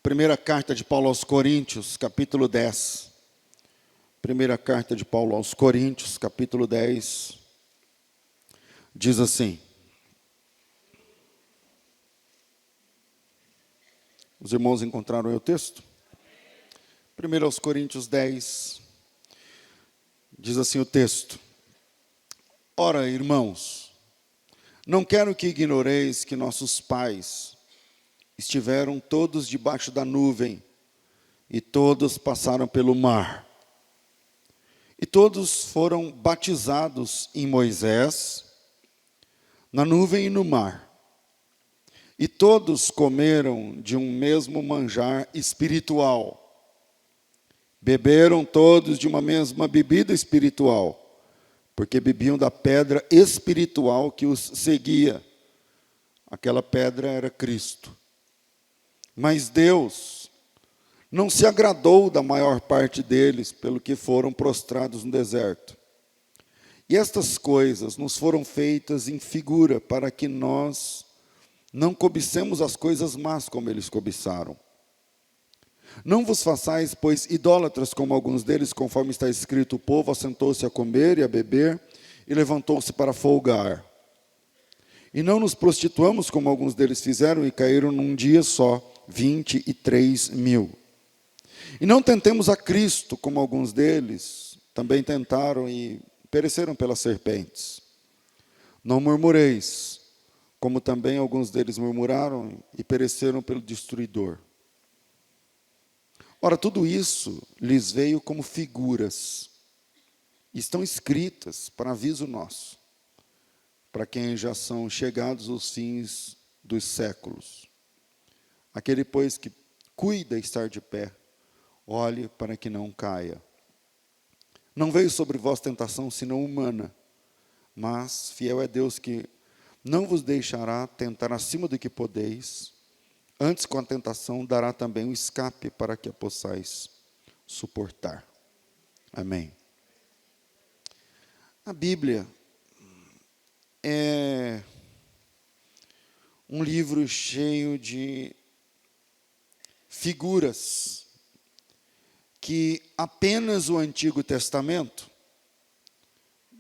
Primeira carta de Paulo aos Coríntios, capítulo 10. Primeira carta de Paulo aos Coríntios, capítulo 10, diz assim. Os irmãos encontraram aí o texto? 1 aos Coríntios 10, diz assim o texto. Ora, irmãos, não quero que ignoreis que nossos pais estiveram todos debaixo da nuvem e todos passaram pelo mar. E todos foram batizados em Moisés, na nuvem e no mar. E todos comeram de um mesmo manjar espiritual. Beberam todos de uma mesma bebida espiritual, porque bebiam da pedra espiritual que os seguia. Aquela pedra era Cristo. Mas Deus não se agradou da maior parte deles, pelo que foram prostrados no deserto. E estas coisas nos foram feitas em figura, para que nós não cobicemos as coisas más como eles cobiçaram. Não vos façais, pois, idólatras como alguns deles, conforme está escrito, o povo assentou-se a comer e a beber, e levantou-se para folgar. E não nos prostituamos como alguns deles fizeram, e caíram num dia só 23 mil. E não tentemos a Cristo, como alguns deles também tentaram e pereceram pelas serpentes. Não murmureis, como também alguns deles murmuraram e pereceram pelo destruidor. Ora, tudo isso lhes veio como figuras. Estão escritas para aviso nosso, para quem já são chegados os fins dos séculos. Aquele, pois, que cuida estar de pé, olhe para que não caia. Não veio sobre vós tentação senão humana, mas fiel é Deus que não vos deixará tentar acima do que podeis, antes com a tentação dará também o escape para que a possais suportar. Amém. A Bíblia é um livro cheio de figuras que apenas o Antigo Testamento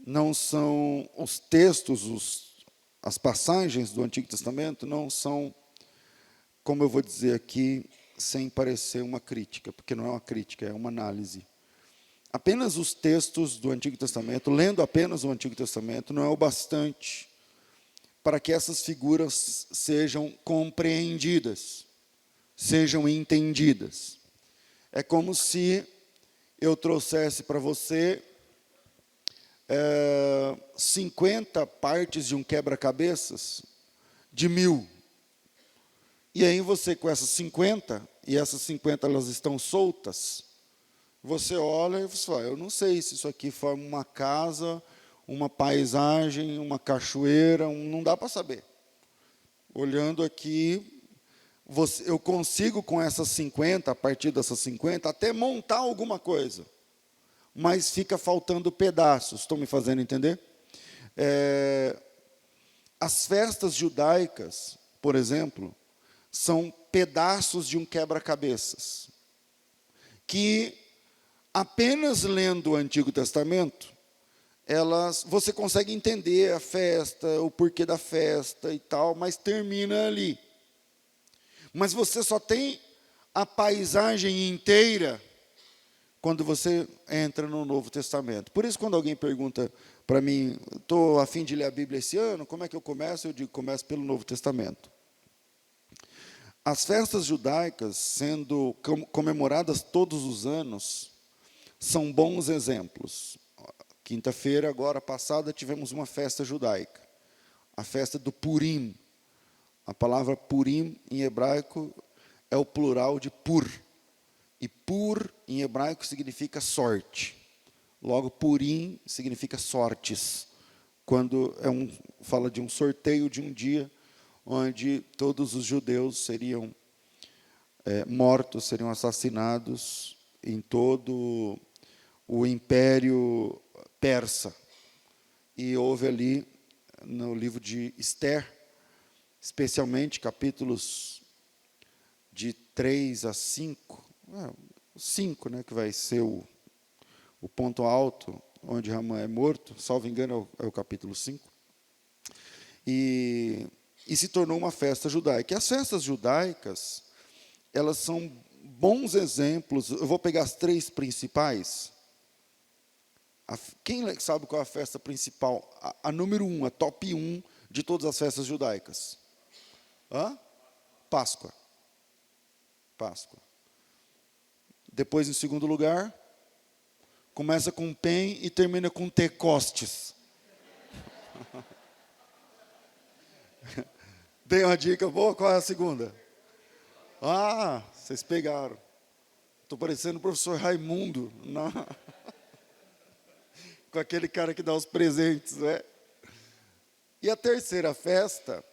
não são os textos, as passagens do Antigo Testamento não são, como eu vou dizer aqui, sem parecer uma crítica, porque não é uma crítica, é uma análise. Apenas os textos do Antigo Testamento, lendo apenas o Antigo Testamento, não é o bastante para que essas figuras sejam compreendidas, sejam entendidas. É como se eu trouxesse para você 50 partes de um quebra-cabeças de 1000. E aí você, com essas 50, e essas 50 elas estão soltas, você olha e você fala, eu não sei se isso aqui forma uma casa, uma paisagem, uma cachoeira, não dá para saber. Olhando aqui, eu consigo com essas 50, a partir dessas 50, até montar alguma coisa. Mas fica faltando pedaços, estão me fazendo entender? As festas judaicas, por exemplo, são pedaços de um quebra-cabeças, que apenas lendo o Antigo Testamento, você consegue entender a festa, o porquê da festa e tal, mas termina ali. Mas você só tem a paisagem inteira quando você entra no Novo Testamento. Por isso, quando alguém pergunta para mim, estou a fim de ler a Bíblia esse ano, como é que eu começo? Eu digo, começo pelo Novo Testamento. As festas judaicas, sendo comemoradas todos os anos, são bons exemplos. Quinta-feira, agora passada, tivemos uma festa judaica, a festa do Purim. A palavra Purim, em hebraico, é o plural de Pur. E Pur, em hebraico, significa sorte. Logo, Purim significa sortes. Quando fala de um sorteio de um dia, onde todos os judeus seriam mortos, seriam assassinados em todo o Império Persa. E houve ali, no livro de Esther, especialmente capítulos de 3 a 5, 5, né, que vai ser o ponto alto, onde Ramã é morto, salvo engano, é o capítulo 5. E se tornou uma festa judaica. E as festas judaicas, elas são bons exemplos. Eu vou pegar as 3 principais. Quem sabe qual é a festa principal? A número 1, a top 1 de todas as festas judaicas? Páscoa. Páscoa. Depois, em segundo lugar, começa com Pen e termina com Pentecostes. Dei uma dica boa, qual é a segunda? Vocês pegaram. Estou parecendo o professor Raimundo, com aquele cara que dá os presentes, né? E a terceira festa,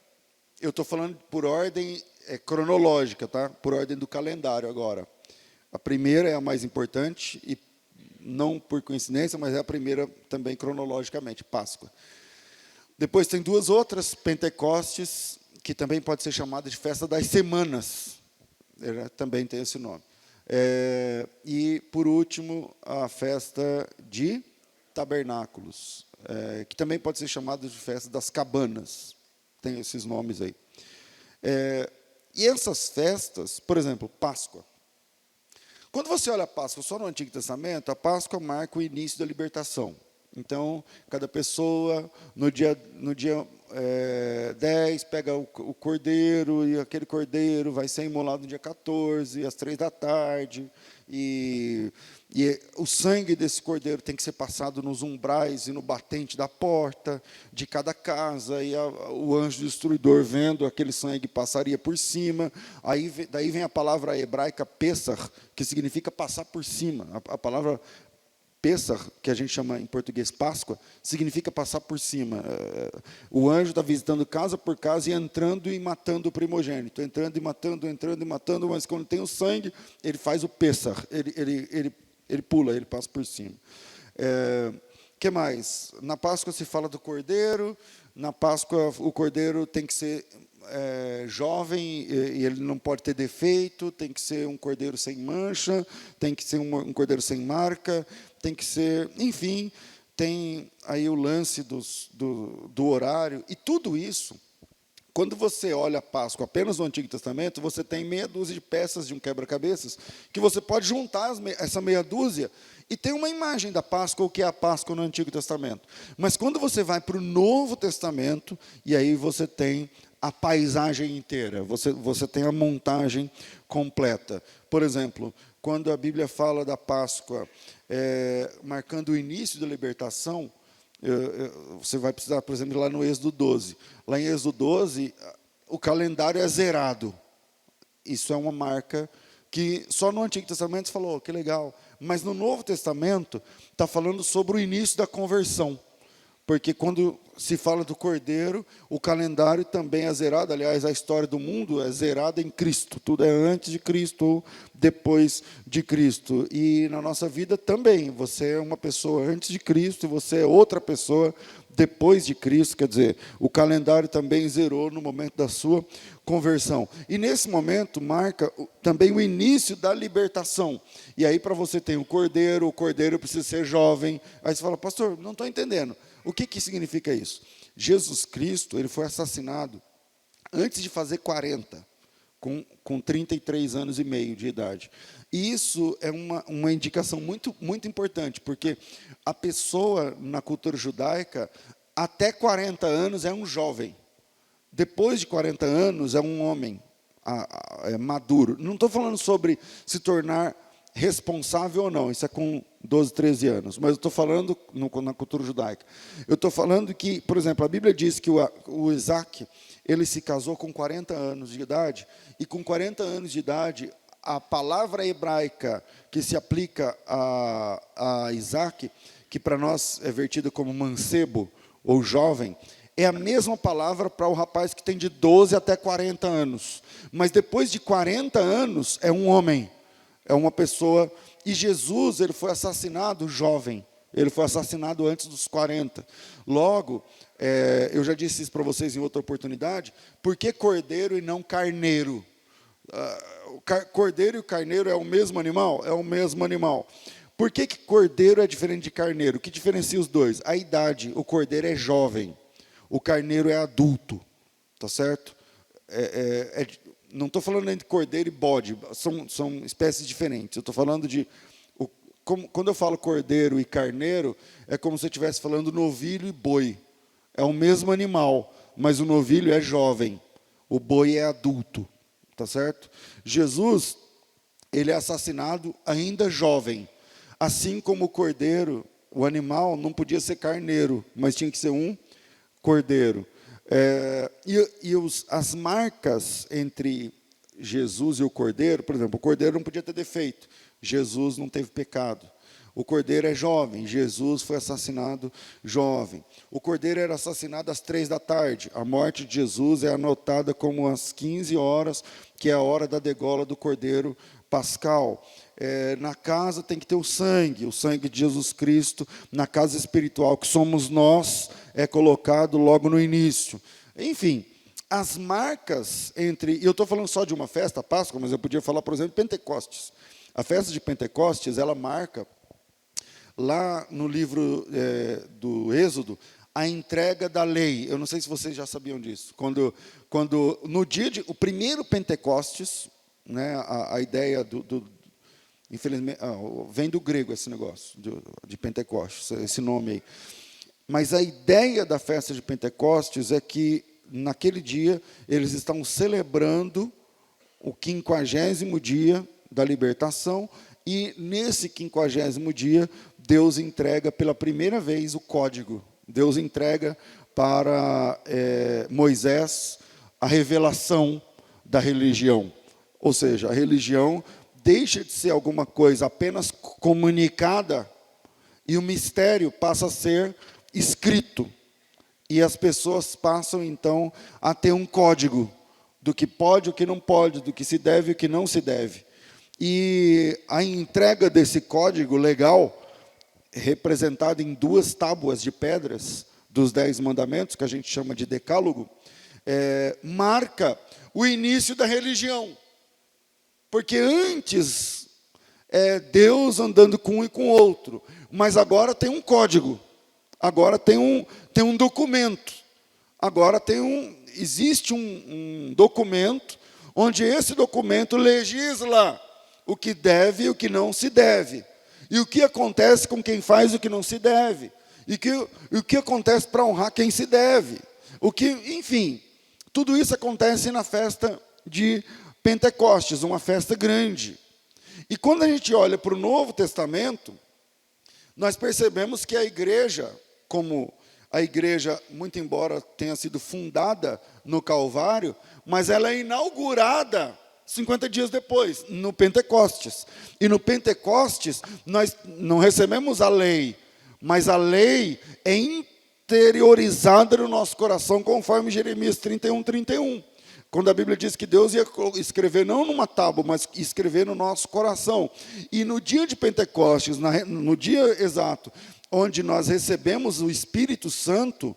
eu estou falando por ordem cronológica, tá? Por ordem do calendário agora. A primeira é a mais importante, e não por coincidência, mas é a primeira também cronologicamente, Páscoa. Depois tem 2 outras, Pentecostes, que também pode ser chamada de festa das semanas. Também tem esse nome. E, por último, a festa de tabernáculos, que também pode ser chamada de festa das cabanas. Tem esses nomes aí. E essas festas, por exemplo, Páscoa. Quando você olha a Páscoa só no Antigo Testamento, a Páscoa marca o início da libertação. Então, cada pessoa, no dia 10, pega o cordeiro, e aquele cordeiro vai ser imolado no dia 14, às 3 da tarde, e o sangue desse cordeiro tem que ser passado nos umbrais e no batente da porta de cada casa, e o anjo destruidor, vendo aquele sangue, passaria por cima. Daí vem a palavra hebraica Pessach, que significa passar por cima. A palavra Pessach, que a gente chama em português Páscoa, significa passar por cima. O anjo está visitando casa por casa e entrando e matando o primogênito, entrando e matando, mas quando tem o sangue, ele faz o Pessach, ele pula, ele passa por cima. Que mais? Na Páscoa se fala do cordeiro. Na Páscoa o cordeiro tem que ser jovem, e ele não pode ter defeito, tem que ser um cordeiro sem mancha, tem que ser um cordeiro sem marca, tem que ser, enfim, tem aí o lance do horário, e tudo isso, quando você olha a Páscoa apenas no Antigo Testamento, você tem meia dúzia de peças de um quebra-cabeças, que você pode juntar essa meia dúzia, e tem uma imagem da Páscoa, o que é a Páscoa no Antigo Testamento. Mas quando você vai para o Novo Testamento, e aí você tem a paisagem inteira, você tem a montagem completa. Por exemplo, quando a Bíblia fala da Páscoa, marcando o início da libertação, você vai precisar, por exemplo, lá no Êxodo 12. Lá em Êxodo 12, o calendário é zerado. Isso é uma marca que só no Antigo Testamento você falou, que legal. Mas no Novo Testamento está falando sobre o início da conversão. Porque quando se fala do Cordeiro, o calendário também é zerado. Aliás, a história do mundo é zerada em Cristo. Tudo é antes de Cristo ou depois de Cristo. E na nossa vida também. Você é uma pessoa antes de Cristo e você é outra pessoa depois de Cristo. Quer dizer, o calendário também zerou no momento da sua conversão. E nesse momento marca também o início da libertação. E aí para você tem o cordeiro precisa ser jovem. Aí você fala, pastor, não estou entendendo. O que significa isso? Jesus Cristo, ele foi assassinado antes de fazer 40, com 33 anos e meio de idade. E isso é uma indicação muito, muito importante, porque a pessoa na cultura judaica, até 40 anos é um jovem. Depois de 40 anos é um homem maduro. Não estou falando sobre se tornar responsável ou não, isso é com 12, 13 anos, mas eu estou falando na cultura judaica. Eu estou falando que, por exemplo, a Bíblia diz que o Isaac, ele se casou com 40 anos de idade, e com 40 anos de idade, a palavra hebraica que se aplica a Isaac, que para nós é vertida como mancebo ou jovem, é a mesma palavra para o rapaz que tem de 12 até 40 anos. Mas depois de 40 anos, é um homem. É uma pessoa, e Jesus, ele foi assassinado jovem, ele foi assassinado antes dos 40. Logo, eu já disse isso para vocês em outra oportunidade, por que cordeiro e não carneiro? O cordeiro e o carneiro é o mesmo animal? É o mesmo animal. Por que cordeiro é diferente de carneiro? O que diferencia os dois? A idade. O cordeiro é jovem, o carneiro é adulto. Tá certo? Não estou falando entre cordeiro e bode, são espécies diferentes. Eu estou falando de... quando eu falo cordeiro e carneiro, é como se eu estivesse falando novilho e boi. É o mesmo animal, mas o novilho é jovem, o boi é adulto. Tá certo? Jesus, ele é assassinado ainda jovem. Assim como o cordeiro, o animal não podia ser carneiro, mas tinha que ser um cordeiro. As marcas entre Jesus e o cordeiro, por exemplo, o cordeiro não podia ter defeito, Jesus não teve pecado. O cordeiro é jovem, Jesus foi assassinado jovem. O cordeiro era assassinado às 3 da tarde. A morte de Jesus é anotada como às 15 horas, que é a hora da degola do cordeiro pascal. Na casa tem que ter o sangue de Jesus Cristo, na casa espiritual, que somos nós, é colocado logo no início. Enfim, as marcas entre... E eu estou falando só de uma festa, a Páscoa, mas eu podia falar, por exemplo, de Pentecostes. A festa de Pentecostes, ela marca... Lá no livro do Êxodo, a entrega da lei. Eu não sei se vocês já sabiam disso. Quando no dia o primeiro Pentecostes, né, a ideia infelizmente, vem do grego esse negócio de Pentecostes, esse nome aí. Mas a ideia da festa de Pentecostes é que naquele dia eles estão celebrando o 50º dia da libertação. E nesse 50º dia, Deus entrega pela primeira vez o código. Deus entrega para Moisés a revelação da religião. Ou seja, a religião deixa de ser alguma coisa apenas comunicada e o mistério passa a ser escrito. E as pessoas passam, então, a ter um código do que pode e o que não pode, do que se deve e o que não se deve. E a entrega desse código legal, representado em 2 tábuas de pedras, dos 10 mandamentos, que a gente chama de decálogo, marca o início da religião. Porque antes, Deus andando com um e com o outro, mas agora tem um código, agora tem um documento, agora existe um documento, onde esse documento legisla o que deve e o que não se deve. E o que acontece com quem faz o que não se deve. E o que acontece para honrar quem se deve. Enfim, tudo isso acontece na festa de Pentecostes, uma festa grande. E quando a gente olha para o Novo Testamento, nós percebemos que a igreja, como a igreja, muito embora tenha sido fundada no Calvário, mas ela é inaugurada 50 dias depois, no Pentecostes. E no Pentecostes, nós não recebemos a lei, mas a lei é interiorizada no nosso coração, conforme Jeremias 31:31. Quando a Bíblia diz que Deus ia escrever, não numa tábua, mas escrever no nosso coração. E no dia de Pentecostes, no dia exato, onde nós recebemos o Espírito Santo,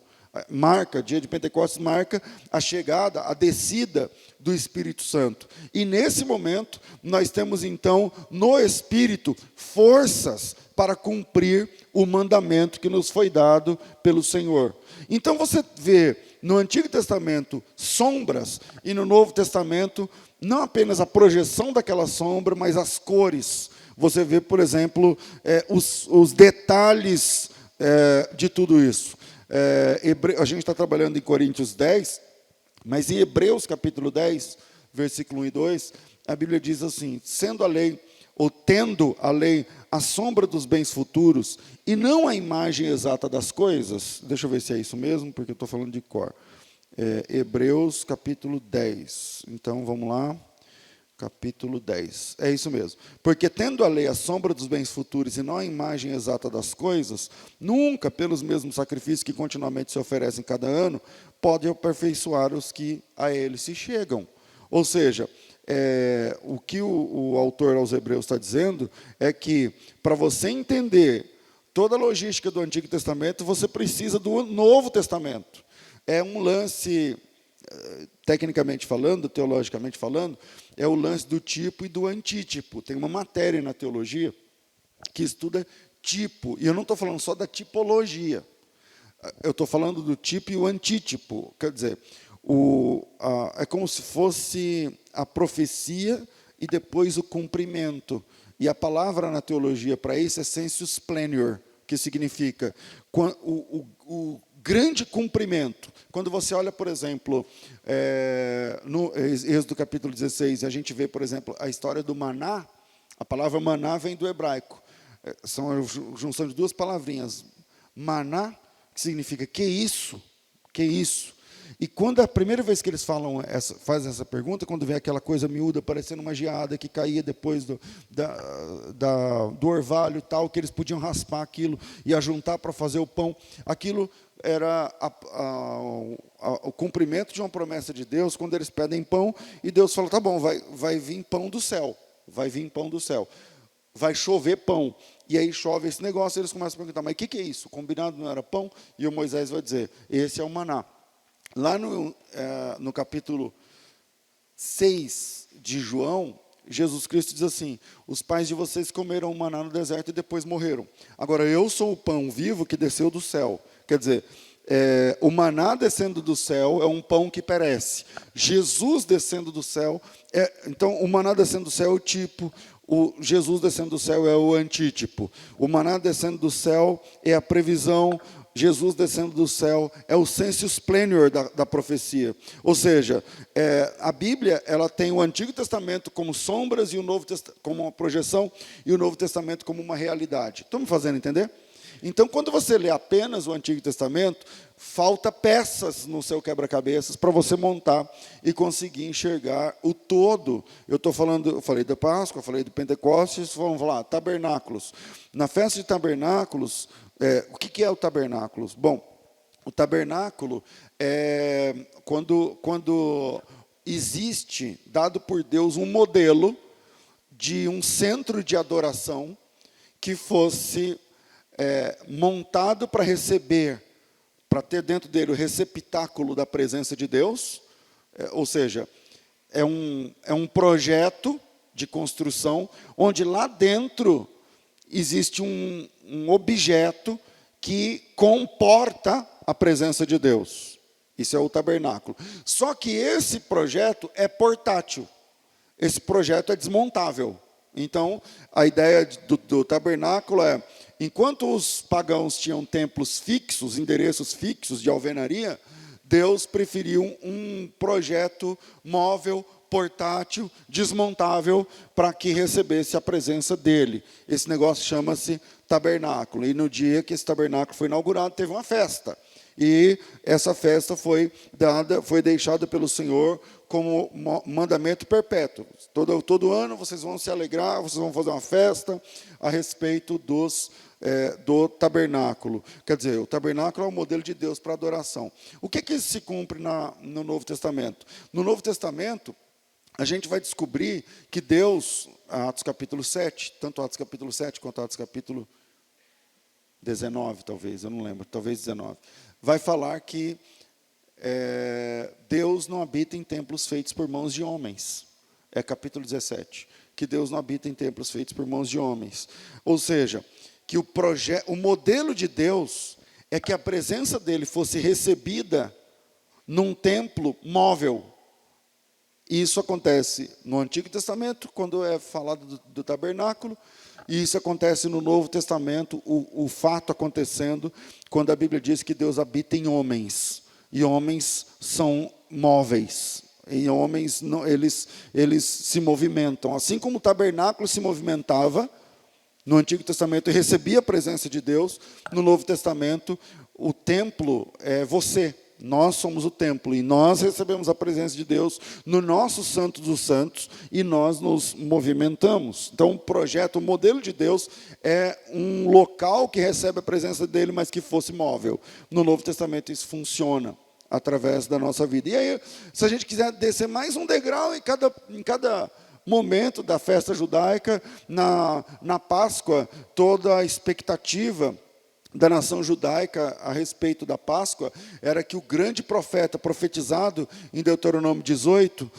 dia de Pentecostes marca a chegada, a descida do Espírito Santo. E nesse momento, nós temos então, no Espírito, forças para cumprir o mandamento que nos foi dado pelo Senhor. Então você vê no Antigo Testamento sombras, e no Novo Testamento, não apenas a projeção daquela sombra, mas as cores. Você vê, por exemplo, os detalhes de tudo isso. A gente está trabalhando em Coríntios 10, mas em Hebreus capítulo 10, versículo 1 e 2, a Bíblia diz assim: sendo a lei, ou tendo a lei, a sombra dos bens futuros, e não a imagem exata das coisas. Deixa eu ver se é isso mesmo, porque eu estou falando de cor. Hebreus capítulo 10. Então, vamos lá. Capítulo 10. É isso mesmo. Porque tendo a lei a sombra dos bens futuros e não a imagem exata das coisas, nunca, pelos mesmos sacrifícios que continuamente se oferecem cada ano, pode aperfeiçoar os que a ele se chegam. Ou seja, o que o autor aos Hebreus está dizendo é que, para você entender toda a logística do Antigo Testamento, você precisa do Novo Testamento. É um lance tecnicamente falando, teologicamente falando, é o lance do tipo e do antítipo. Tem uma matéria na teologia que estuda tipo, e eu não estou falando só da tipologia, eu estou falando do tipo e o antítipo. Quer dizer, é como se fosse a profecia e depois o cumprimento. E a palavra na teologia para isso é sensus plenior, que significa o grande cumprimento. Quando você olha, por exemplo, no Êxodo capítulo 16, a gente vê, por exemplo, a história do maná. A palavra maná vem do hebraico. São a junção de duas palavrinhas. Maná, que significa que isso, que isso. E quando a primeira vez que eles fazem essa pergunta, quando vem aquela coisa miúda, parecendo uma geada que caía depois do orvalho e tal, que eles podiam raspar aquilo e ajuntar para fazer o pão, aquilo era o cumprimento de uma promessa de Deus, quando eles pedem pão, e Deus fala, tá bom, vai vir pão do céu, vai vir pão do céu, vai chover pão. E aí chove esse negócio, e eles começam a perguntar, mas o que é isso? Combinado não era pão? E o Moisés vai dizer, esse é o maná. Lá no capítulo 6 de João, Jesus Cristo diz assim, os pais de vocês comeram maná no deserto e depois morreram. Agora, eu sou o pão vivo que desceu do céu. Quer dizer, o maná descendo do céu é um pão que perece. Jesus descendo do céu, então o maná descendo do céu é o tipo, o Jesus descendo do céu é o antítipo. O maná descendo do céu é a previsão, Jesus descendo do céu é o sensus plenior da profecia. Ou seja, a Bíblia ela tem o Antigo Testamento como sombras e o Novo Testamento como uma projeção e o Novo Testamento como uma realidade. Estão me fazendo entender? Então, quando você lê apenas o Antigo Testamento, falta peças no seu quebra-cabeças para você montar e conseguir enxergar o todo. Eu falei da Páscoa, eu falei do Pentecostes, vamos lá, tabernáculos. Na festa de tabernáculos, o que é o tabernáculo? Bom, o tabernáculo é quando existe, dado por Deus, um modelo de um centro de adoração que fosse montado para receber, para ter dentro dele o receptáculo da presença de Deus, ou seja, é um projeto de construção, onde lá dentro existe um objeto que comporta a presença de Deus. Isso é o tabernáculo. Só que esse projeto é portátil, esse projeto é desmontável. Então, a ideia do tabernáculo é, enquanto os pagãos tinham templos fixos, endereços fixos de alvenaria, Deus preferiu um projeto móvel, portátil, desmontável, para que recebesse a presença dele. Esse negócio chama-se tabernáculo. E no dia que esse tabernáculo foi inaugurado, teve uma festa. E essa festa foi deixada pelo Senhor como mandamento perpétuo. Todo ano vocês vão se alegrar, vocês vão fazer uma festa a respeito do tabernáculo. Quer dizer, o tabernáculo é o modelo de Deus para adoração. O que se cumpre no Novo Testamento? No Novo Testamento, a gente vai descobrir que Deus, Atos capítulo 7, tanto Atos capítulo 7 quanto Atos capítulo 19, talvez, eu não lembro, talvez 19, vai falar que Deus não habita em templos feitos por mãos de homens. É capítulo 17, que Deus não habita em templos feitos por mãos de homens. Ou seja, que o modelo de Deus é que a presença dele fosse recebida num templo móvel. E isso acontece no Antigo Testamento, quando é falado do tabernáculo, e isso acontece no Novo Testamento, o fato acontecendo, quando a Bíblia diz que Deus habita em homens, e homens são móveis, e homens, eles se movimentam. Assim como o tabernáculo se movimentava, no Antigo Testamento, e recebia a presença de Deus, no Novo Testamento, o templo é você. Nós somos o templo e nós recebemos a presença de Deus no nosso Santo dos Santos e nós nos movimentamos. Então, o modelo de Deus é um local que recebe a presença dele, mas que fosse móvel. No Novo Testamento isso funciona através da nossa vida. E aí, se a gente quiser descer mais um degrau em cada momento da festa judaica, na Páscoa, toda a expectativa da nação judaica a respeito da Páscoa era que o grande profeta profetizado em Deuteronômio 18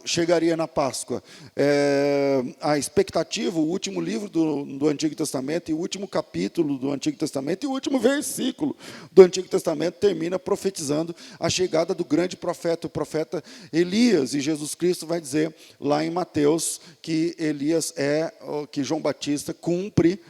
chegaria na Páscoa. A expectativa, o último livro do Antigo Testamento, e o último capítulo do Antigo Testamento, e o último versículo do Antigo Testamento termina profetizando a chegada do grande profeta, o profeta Elias. E Jesus Cristo vai dizer lá em Mateus que Elias que João Batista cumpre.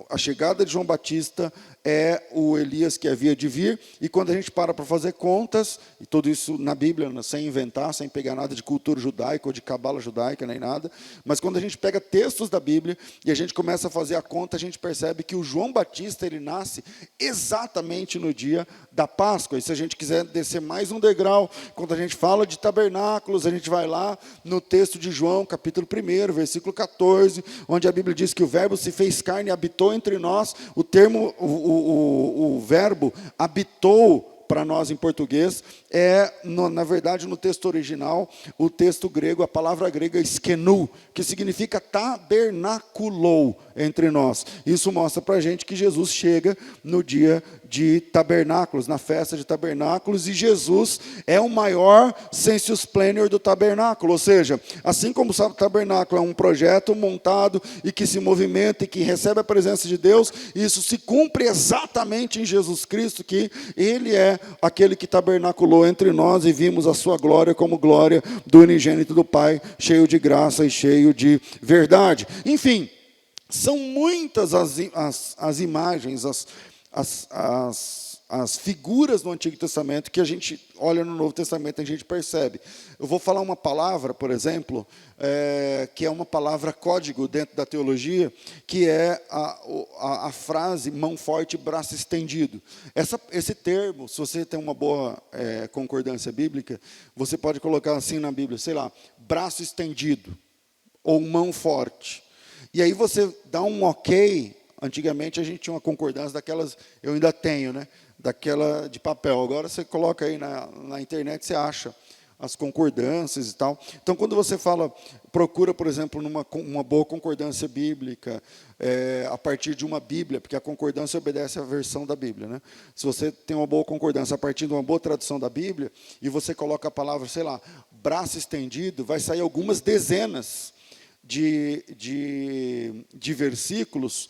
A chegada de João Batista é o Elias que havia de vir, e quando a gente para fazer contas, e tudo isso na Bíblia, sem inventar, sem pegar nada de cultura judaica ou de cabala judaica, nem nada, mas quando a gente pega textos da Bíblia e a gente começa a fazer a conta, a gente percebe que o João Batista, ele nasce exatamente no dia da Páscoa. E se a gente quiser descer mais um degrau, quando a gente fala de tabernáculos, a gente vai lá no texto de João, capítulo 1, versículo 14, onde a Bíblia diz que o verbo se fez carne e habitou entre nós. O termo, o verbo habitou para nós em português na verdade, no texto original, o texto grego, a palavra grega skenu, que significa tabernaculou entre nós. Isso mostra para a gente que Jesus chega no dia de tabernáculos, na festa de tabernáculos, e Jesus é o maior sensus plenior do tabernáculo, ou seja, assim como o tabernáculo é um projeto montado e que se movimenta e que recebe a presença de Deus, isso se cumpre exatamente em Jesus Cristo, que Ele é aquele que tabernaculou entre nós e vimos a sua glória como glória do unigênito do Pai, cheio de graça e cheio de verdade. Enfim, são muitas as imagens, as figuras do Antigo Testamento que a gente olha no Novo Testamento e a gente percebe. Eu vou falar uma palavra, por exemplo, que é uma palavra código dentro da teologia, que é a frase mão forte, braço estendido. Esse termo, se você tem uma boa concordância bíblica, você pode colocar assim na Bíblia, sei lá, braço estendido ou mão forte. E aí você dá um ok. Antigamente a gente tinha uma concordância daquelas, eu ainda tenho, né? Daquela de papel. Agora você coloca aí na internet, você acha as concordâncias e tal. Então, quando você procura, por exemplo, uma boa concordância bíblica, a partir de uma Bíblia, porque a concordância obedece à versão da Bíblia, né? Se você tem uma boa concordância a partir de uma boa tradução da Bíblia, e você coloca a palavra, sei lá, braço estendido, vai sair algumas dezenas de versículos,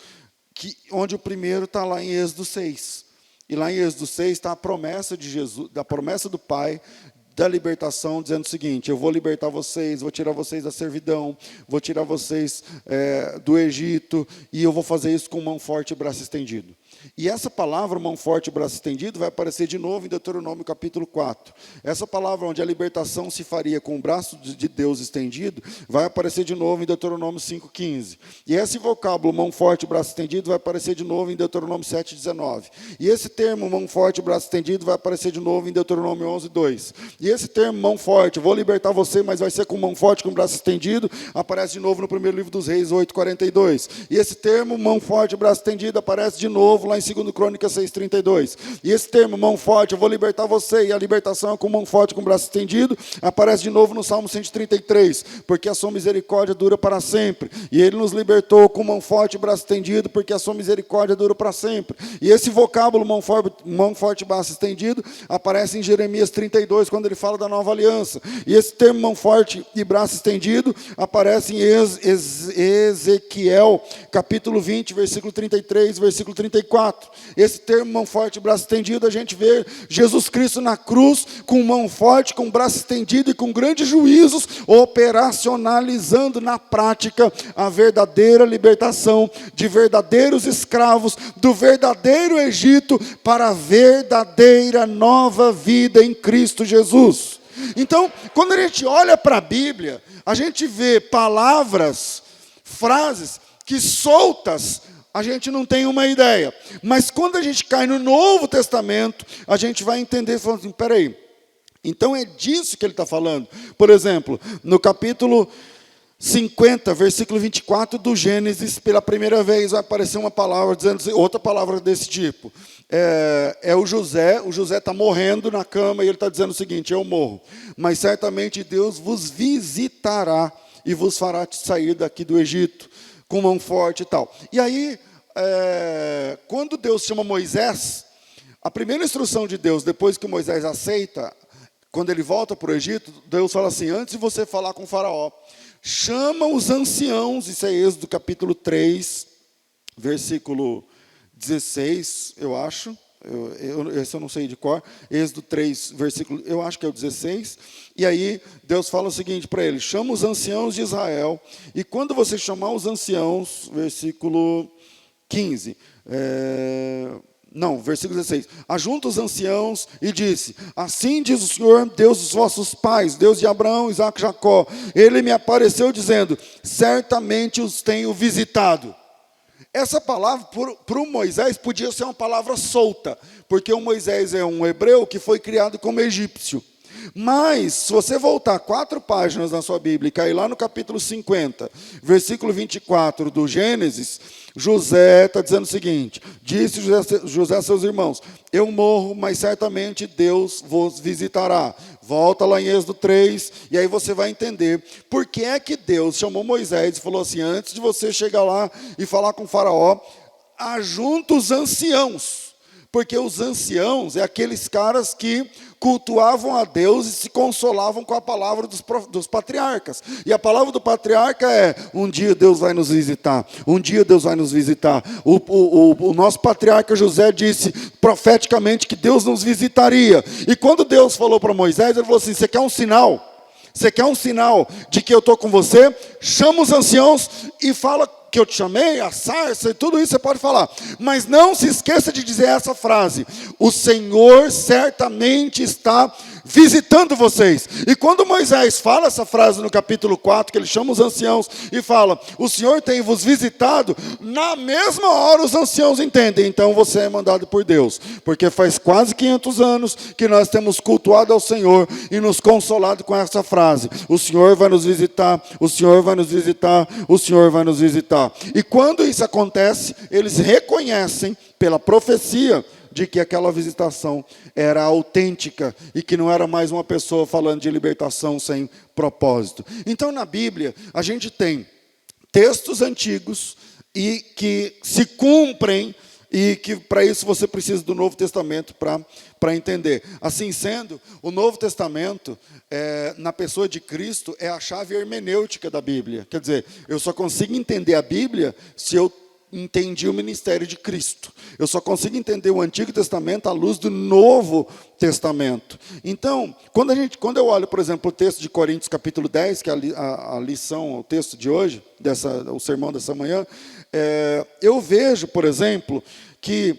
onde o primeiro está lá em Êxodo 6. E lá em Êxodo 6 está a promessa de Jesus, da promessa do Pai, da libertação, dizendo o seguinte: eu vou libertar vocês, vou tirar vocês da servidão, vou tirar vocês do Egito, e eu vou fazer isso com mão forte e braço estendido. E essa palavra, mão forte e braço estendido, vai aparecer de novo em Deuteronômio capítulo 4. Essa palavra onde a libertação se faria com o braço de Deus estendido, vai aparecer de novo em Deuteronômio 5,15. E esse vocábulo, mão forte e braço estendido, vai aparecer de novo em Deuteronômio 7,19. E esse termo, mão forte e braço estendido, vai aparecer de novo em Deuteronômio 11,2. E esse termo, mão forte, vou libertar você, mas vai ser com mão forte, com braço estendido, aparece de novo no primeiro livro dos Reis, 8,42. E esse termo, mão forte e braço estendido, aparece de novo lá em 2 Crônicas 6,32. E esse termo, mão forte, eu vou libertar você, e a libertação é com mão forte, com braço estendido, aparece de novo no Salmo 133, porque a sua misericórdia dura para sempre. E Ele nos libertou com mão forte e braço estendido, porque a sua misericórdia dura para sempre. E esse vocábulo, mão forte e braço estendido, aparece em Jeremias 32, quando ele fala da nova aliança. E esse termo, mão forte e braço estendido, aparece em Ezequiel, capítulo 20, versículo 33, versículo 34. Esse termo, mão forte e braço estendido, a gente vê Jesus Cristo na cruz, com mão forte, com braço estendido e com grandes juízos, operacionalizando na prática a verdadeira libertação de verdadeiros escravos do verdadeiro Egito para a verdadeira nova vida em Cristo Jesus. Então, quando a gente olha para a Bíblia, a gente vê palavras, frases que soltas, a gente não tem uma ideia. Mas quando a gente cai no Novo Testamento, a gente vai entender, falando assim, peraí, então é disso que ele está falando. Por exemplo, no capítulo 50, versículo 24 do Gênesis, pela primeira vez vai aparecer uma palavra, dizendo outra palavra desse tipo. O José está morrendo na cama e ele está dizendo o seguinte: eu morro, mas certamente Deus vos visitará e vos fará sair daqui do Egito, com mão forte e tal. E aí, quando Deus chama Moisés, a primeira instrução de Deus, depois que Moisés aceita, quando ele volta para o Egito, Deus fala assim, antes de você falar com o faraó, chama os anciãos, isso é Êxodo capítulo 3, versículo 16, eu acho, esse eu não sei de cor, Êxodo 3, versículo, eu acho que é o 16, e aí Deus fala o seguinte para ele, chama os anciãos de Israel, e quando você chamar os anciãos, versículo 15, versículo 16. Ajunta os anciãos e disse, assim diz o Senhor, Deus dos vossos pais, Deus de Abraão, Isaque e Jacó. Ele me apareceu dizendo, certamente os tenho visitado. Essa palavra, para o Moisés, podia ser uma palavra solta, porque o Moisés é um hebreu que foi criado como egípcio. Mas, se você voltar 4 páginas na sua Bíblia e cair lá no capítulo 50, versículo 24 do Gênesis, José está dizendo o seguinte, disse José a seus irmãos, eu morro, mas certamente Deus vos visitará. Volta lá em Êxodo 3, e aí você vai entender por que é que Deus chamou Moisés e falou assim, antes de você chegar lá e falar com o faraó, ajunta os anciãos, porque os anciãos é aqueles caras que cultuavam a Deus e se consolavam com a palavra dos patriarcas. E a palavra do patriarca é, um dia Deus vai nos visitar, um dia Deus vai nos visitar. O nosso patriarca José disse profeticamente que Deus nos visitaria. E quando Deus falou para Moisés, ele falou assim, você quer um sinal? Você quer um sinal de que eu estou com você? Chama os anciãos e fala que eu te chamei, a sarça e tudo isso você pode falar. Mas não se esqueça de dizer essa frase. O Senhor certamente está visitando vocês. E quando Moisés fala essa frase no capítulo 4, que ele chama os anciãos e fala, o Senhor tem vos visitado, na mesma hora os anciãos entendem, então você é mandado por Deus. Porque faz quase 500 anos que nós temos cultuado ao Senhor e nos consolado com essa frase. O Senhor vai nos visitar, o Senhor vai nos visitar, o Senhor vai nos visitar. E quando isso acontece, eles reconhecem pela profecia de que aquela visitação era autêntica e que não era mais uma pessoa falando de libertação sem propósito. Então, na Bíblia, a gente tem textos antigos e que se cumprem e que para isso você precisa do Novo Testamento para entender. Assim sendo, o Novo Testamento, na pessoa de Cristo, é a chave hermenêutica da Bíblia. Quer dizer, eu só consigo entender a Bíblia se eu entendi o ministério de Cristo. Eu só consigo entender o Antigo Testamento à luz do Novo Testamento. Então, quando eu olho, por exemplo, o texto de Coríntios capítulo 10, que é a lição, o texto de hoje, o sermão dessa manhã, eu vejo, por exemplo, que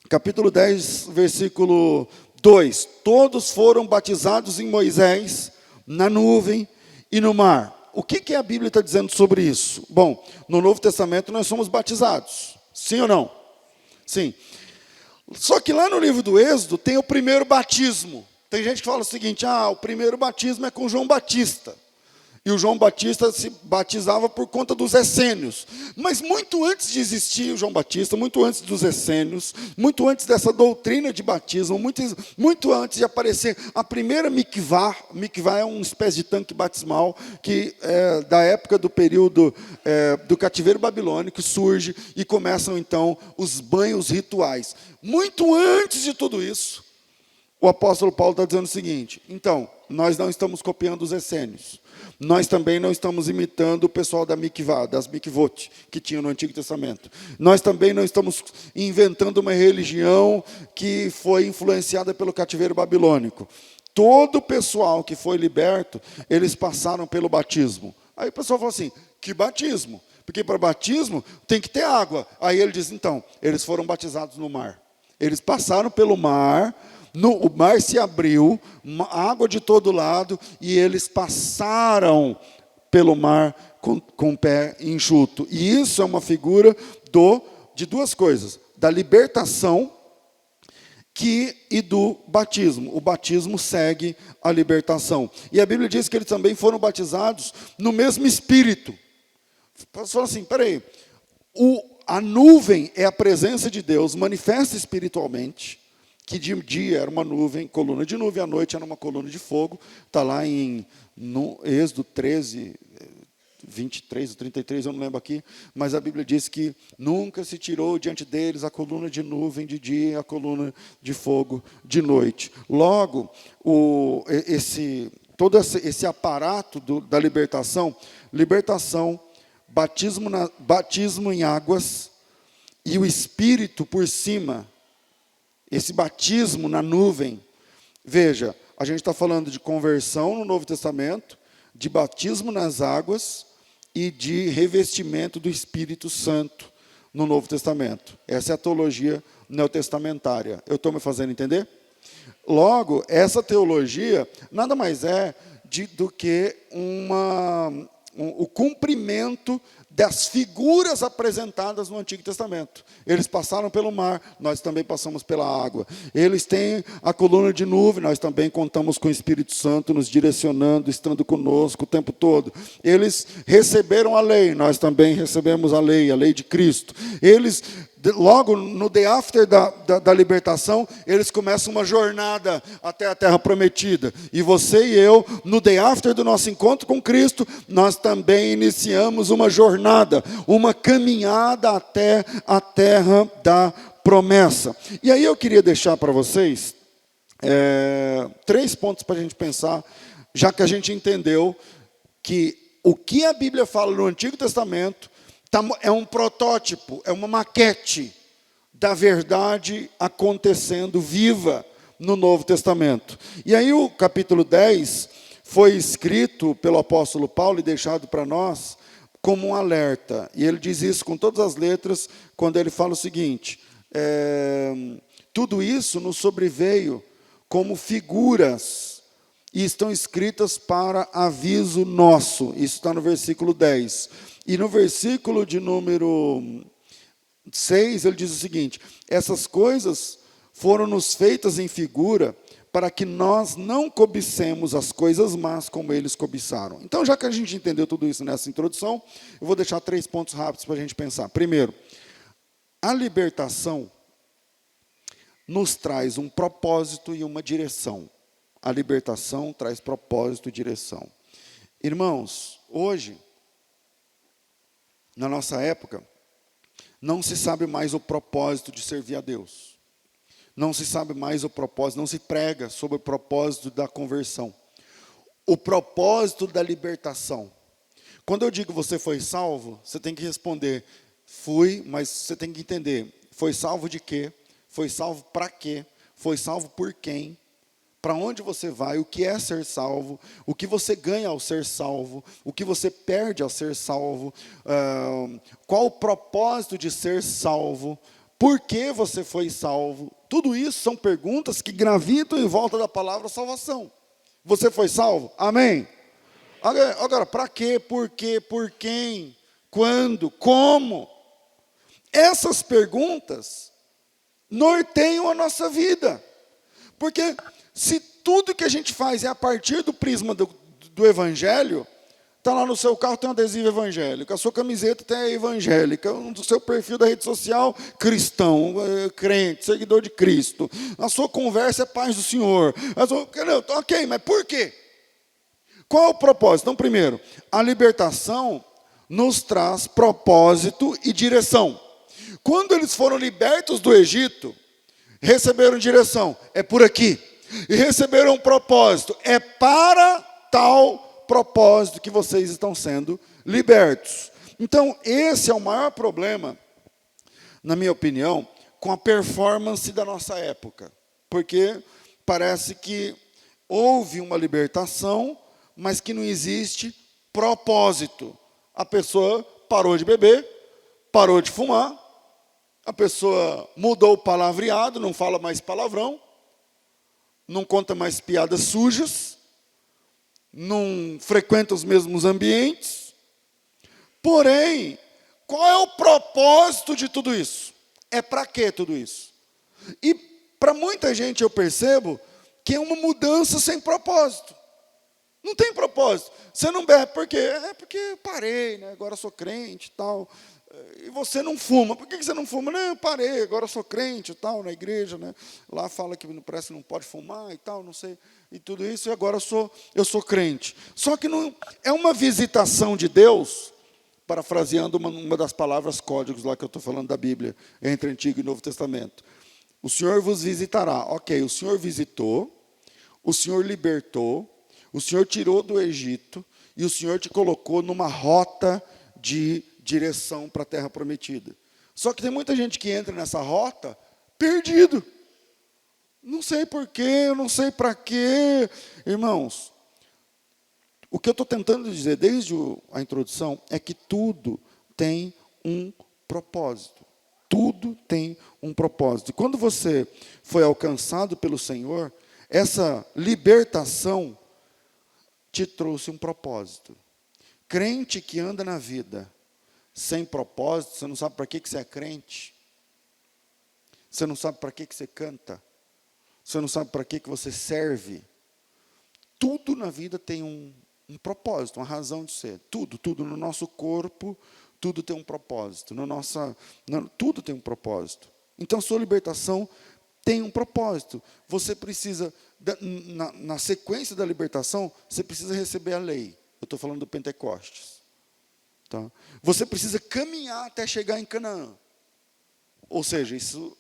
capítulo 10, versículo 2, todos foram batizados em Moisés, na nuvem e no mar. O que a Bíblia está dizendo sobre isso? Bom, no Novo Testamento nós somos batizados. Sim ou não? Sim. Só que lá no livro do Êxodo tem o primeiro batismo. Tem gente que fala o seguinte, o primeiro batismo é com João Batista. E o João Batista se batizava por conta dos essênios. Mas muito antes de existir o João Batista, muito antes dos essênios, muito antes dessa doutrina de batismo, muito antes de aparecer a primeira mikvá. Mikvá é uma espécie de tanque batismal que da época do período do cativeiro babilônico surge e começam então os banhos rituais. Muito antes de tudo isso, o apóstolo Paulo está dizendo o seguinte, então, nós não estamos copiando os essênios. Nós também não estamos imitando o pessoal da mikvá, das mikvot, que tinham no Antigo Testamento. Nós também não estamos inventando uma religião que foi influenciada pelo cativeiro babilônico. Todo o pessoal que foi liberto, eles passaram pelo batismo. Aí o pessoal fala assim, que batismo? Porque para batismo tem que ter água. Aí ele diz, então, eles foram batizados no mar. Eles passaram pelo mar, o mar se abriu, água de todo lado, e eles passaram pelo mar com o pé enxuto. E isso é uma figura de duas coisas, da libertação e do batismo. O batismo segue a libertação. E a Bíblia diz que eles também foram batizados no mesmo Espírito. Você fala assim, peraí, a nuvem é a presença de Deus, manifesta espiritualmente, que de dia era uma nuvem, coluna de nuvem, à noite era uma coluna de fogo. Está lá no Êxodo 13, 23 ou 33, eu não lembro aqui, mas a Bíblia diz que nunca se tirou diante deles a coluna de nuvem de dia e a coluna de fogo de noite. Logo, todo esse aparato da libertação, batismo em águas e o Espírito por cima, esse batismo na nuvem. Veja, a gente está falando de conversão no Novo Testamento, de batismo nas águas e de revestimento do Espírito Santo no Novo Testamento. Essa é a teologia neotestamentária. Eu estou me fazendo entender? Logo, essa teologia nada mais é do que o cumprimento das figuras apresentadas no Antigo Testamento. Eles passaram pelo mar, nós também passamos pela água. Eles têm a coluna de nuvem, nós também contamos com o Espírito Santo nos direcionando, estando conosco o tempo todo. Eles receberam a lei, nós também recebemos a lei de Cristo. Eles, logo no day after da libertação, eles começam uma jornada até a terra prometida. E você e eu, no day after do nosso encontro com Cristo, nós também iniciamos uma jornada, uma caminhada até a terra da promessa. E aí eu queria deixar para vocês 3 pontos para a gente pensar, já que a gente entendeu que o que a Bíblia fala no Antigo Testamento é um protótipo, é uma maquete da verdade acontecendo viva no Novo Testamento. E aí o capítulo 10 foi escrito pelo apóstolo Paulo e deixado para nós como um alerta. E ele diz isso com todas as letras, quando ele fala o seguinte: tudo isso nos sobreveio como figuras e estão escritas para aviso nosso. Isso está no versículo 10. E no versículo de número 6, ele diz o seguinte: essas coisas foram-nos feitas em figura, para que nós não cobicemos as coisas más como eles cobiçaram. Então, já que a gente entendeu tudo isso nessa introdução, eu vou deixar 3 pontos rápidos para a gente pensar. Primeiro, a libertação nos traz um propósito e uma direção. A libertação traz propósito e direção. Irmãos, hoje, na nossa época, não se sabe mais o propósito de servir a Deus. Não se sabe mais o propósito, não se prega sobre o propósito da conversão. O propósito da libertação. Quando eu digo você foi salvo, você tem que responder, fui, mas você tem que entender, foi salvo de quê? Foi salvo para quê? Foi salvo por quem? Para onde você vai? O que é ser salvo? O que você ganha ao ser salvo? O que você perde ao ser salvo? Qual o propósito de ser salvo? Por que você foi salvo? Tudo isso são perguntas que gravitam em volta da palavra salvação. Você foi salvo? Amém? Agora, para quê? Por quê? Por quem? Quando? Como? Essas perguntas norteiam a nossa vida. Porque se tudo que a gente faz é a partir do prisma do Evangelho, está lá no seu carro, tem um adesivo evangélico, a sua camiseta tem evangélica, o seu perfil da rede social, cristão, crente, seguidor de Cristo. A sua conversa é paz do Senhor. Ok, mas por quê? Qual é o propósito? Então, primeiro, a libertação nos traz propósito e direção. Quando eles foram libertos do Egito, receberam direção, é por aqui. E receberam um propósito, é para tal propósito que vocês estão sendo libertos. Então, esse é o maior problema, na minha opinião, com a performance da nossa época. Porque parece que houve uma libertação, mas que não existe propósito. A pessoa parou de beber, parou de fumar, a pessoa mudou o palavreado, não fala mais palavrão, não conta mais piadas sujas, não frequenta os mesmos ambientes. Porém, qual é o propósito de tudo isso? É para que tudo isso? E para muita gente eu percebo que é uma mudança sem propósito. Não tem propósito. Você não bebe por quê? É porque parei, né? Agora sou crente e tal. e você não fuma. Por que você não fuma? Não, eu parei, agora eu sou crente e tal, na igreja, né? Lá fala que parece que não pode fumar e tal, não sei, e tudo isso, e agora eu sou crente. Só que não é uma visitação de Deus, parafraseando uma das palavras códigos lá que eu estou falando da Bíblia, entre Antigo e Novo Testamento. O Senhor vos visitará. Ok, o Senhor visitou, o Senhor libertou, o Senhor tirou do Egito, e o Senhor te colocou numa rota de direção para a terra prometida. Só que tem muita gente que entra nessa rota perdido. Não sei porquê, não sei para quê. Irmãos, o que eu estou tentando dizer desde a introdução é que tudo tem um propósito. Tudo tem um propósito. E quando você foi alcançado pelo Senhor, essa libertação te trouxe um propósito. Crente que anda na vida sem propósito, você não sabe para que você é crente. Você não sabe para que você canta. Você não sabe para que você serve. Tudo na vida tem um propósito, uma razão de ser. Tudo no nosso corpo, tudo tem um propósito. Tudo tem um propósito. Então, sua libertação tem um propósito. Você precisa, na sequência da libertação, você precisa receber a lei. Eu estou falando do Pentecostes. Tá? Você precisa caminhar até chegar em Canaã. Ou seja, isso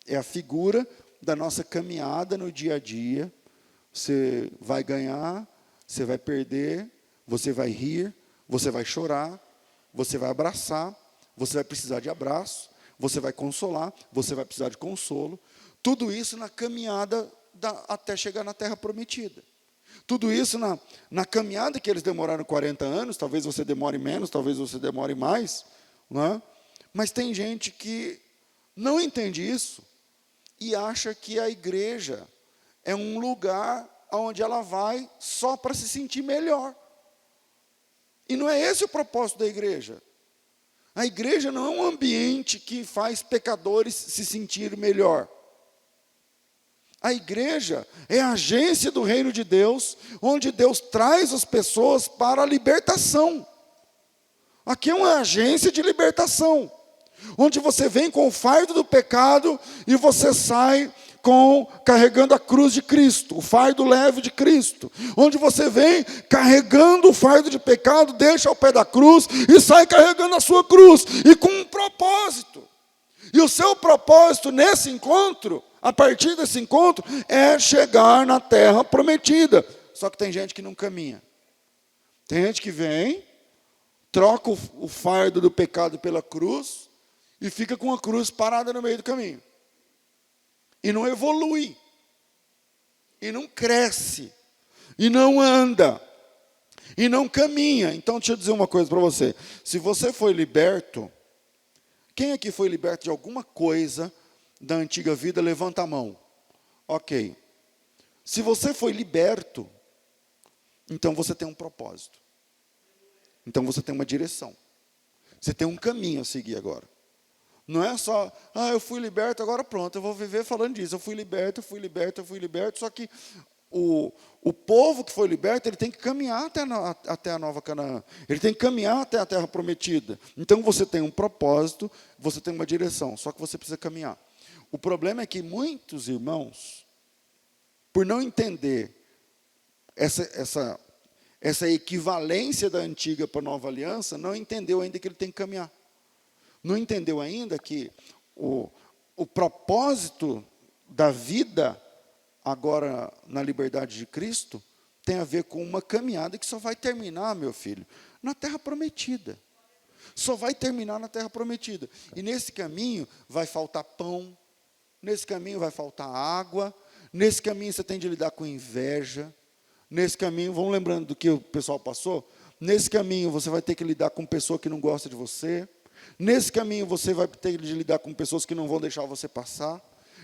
é a figura da nossa caminhada no dia a dia. Você vai ganhar, você vai perder, você vai rir, você vai chorar, você vai abraçar, você vai precisar de abraço, você vai consolar, você vai precisar de consolo. Tudo isso na caminhada até chegar na terra prometida. Tudo isso na caminhada que eles demoraram 40 anos, talvez você demore menos, talvez você demore mais, não é? Mas tem gente que não entende isso e acha que a igreja é um lugar onde ela vai só para se sentir melhor. E não é esse o propósito da igreja. A igreja não é um ambiente que faz pecadores se sentir melhor. A igreja é a agência do reino de Deus, onde Deus traz as pessoas para a libertação. Aqui é uma agência de libertação, onde você vem com o fardo do pecado e você sai carregando a cruz de Cristo, o fardo leve de Cristo. Onde você vem carregando o fardo de pecado, deixa ao pé da cruz e sai carregando a sua cruz, e com um propósito. E o seu propósito nesse encontro, a partir desse encontro, é chegar na terra prometida. Só que tem gente que não caminha. Tem gente que vem, troca o fardo do pecado pela cruz e fica com a cruz parada no meio do caminho. E não evolui. E não cresce. E não anda. E não caminha. Então, deixa eu dizer uma coisa para você. Se você foi liberto, quem aqui foi liberto de alguma coisa da antiga vida, levanta a mão. Ok. Se você foi liberto, então você tem um propósito. Então você tem uma direção. Você tem um caminho a seguir agora. Não é só, eu fui liberto, agora pronto, eu vou viver falando disso. Eu fui liberto, eu fui liberto, eu fui liberto. Só que o povo que foi liberto, ele tem que caminhar até a Nova Canaã. Ele tem que caminhar até a terra prometida. Então você tem um propósito, você tem uma direção, só que você precisa caminhar. O problema é que muitos irmãos, por não entender essa equivalência da antiga para a nova aliança, não entendeu ainda que ele tem que caminhar. Não entendeu ainda que o propósito da vida, agora na liberdade de Cristo, tem a ver com uma caminhada que só vai terminar, meu filho, na terra prometida. Só vai terminar na terra prometida. E nesse caminho vai faltar pão, nesse caminho vai faltar água, nesse caminho você tem de lidar com inveja, nesse caminho, vamos lembrando do que o pessoal passou? Nesse caminho você vai ter que lidar com pessoa que não gosta de você, nesse caminho você vai ter de lidar com pessoas que não vão deixar você passar,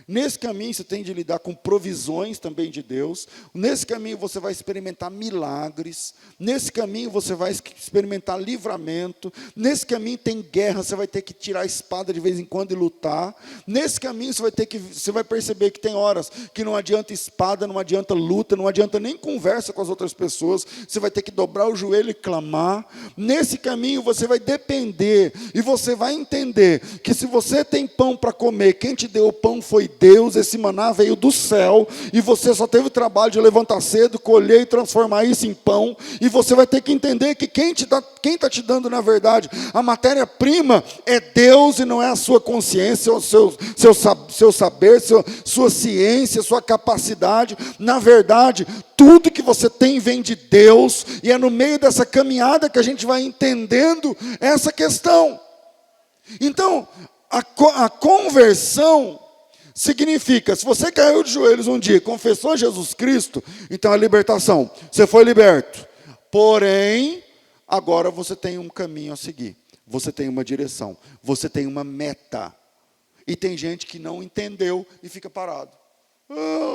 Nesse caminho você tem de lidar com provisões também de Deus. Nesse caminho você vai experimentar milagres. Nesse caminho você vai experimentar livramento. Nesse caminho tem guerra, você vai ter que tirar a espada de vez em quando e lutar. Nesse caminho você vai perceber que tem horas que não adianta espada, não adianta luta, não adianta nem conversa com as outras pessoas. Você vai ter que dobrar o joelho e clamar. Nesse caminho você vai depender e você vai entender que se você tem pão para comer, quem te deu o pão foi Deus, esse maná veio do céu, e você só teve o trabalho de levantar cedo, colher e transformar isso em pão, e você vai ter que entender que quem está te dando, na verdade, a matéria-prima é Deus, e não é a sua consciência, o seu saber, sua ciência, sua capacidade. Na verdade, tudo que você tem vem de Deus, e é no meio dessa caminhada que a gente vai entendendo essa questão. Então, a conversão significa, se você caiu de joelhos um dia, confessou Jesus Cristo, então a libertação, você foi liberto. Porém, agora você tem um caminho a seguir, você tem uma direção, você tem uma meta. E tem gente que não entendeu e fica parado.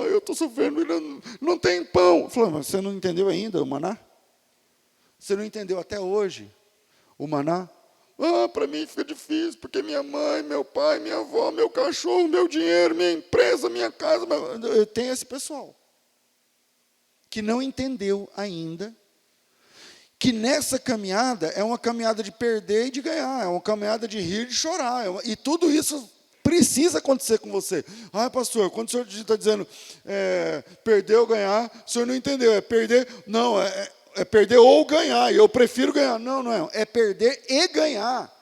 Eu estou sofrendo, não tem pão. Falei, mas você não entendeu ainda o maná? Você não entendeu até hoje o maná? Para mim fica difícil, porque minha mãe, meu pai, minha avó, meu cachorro, meu dinheiro, minha empresa, minha casa. Eu tenho esse pessoal que não entendeu ainda que nessa caminhada é uma caminhada de perder e de ganhar, é uma caminhada de rir e de chorar, e tudo isso precisa acontecer com você. Pastor, quando o senhor está dizendo perder ou ganhar, o senhor não entendeu, é perder, não, é perder ou ganhar, e eu prefiro ganhar. Não é perder e ganhar.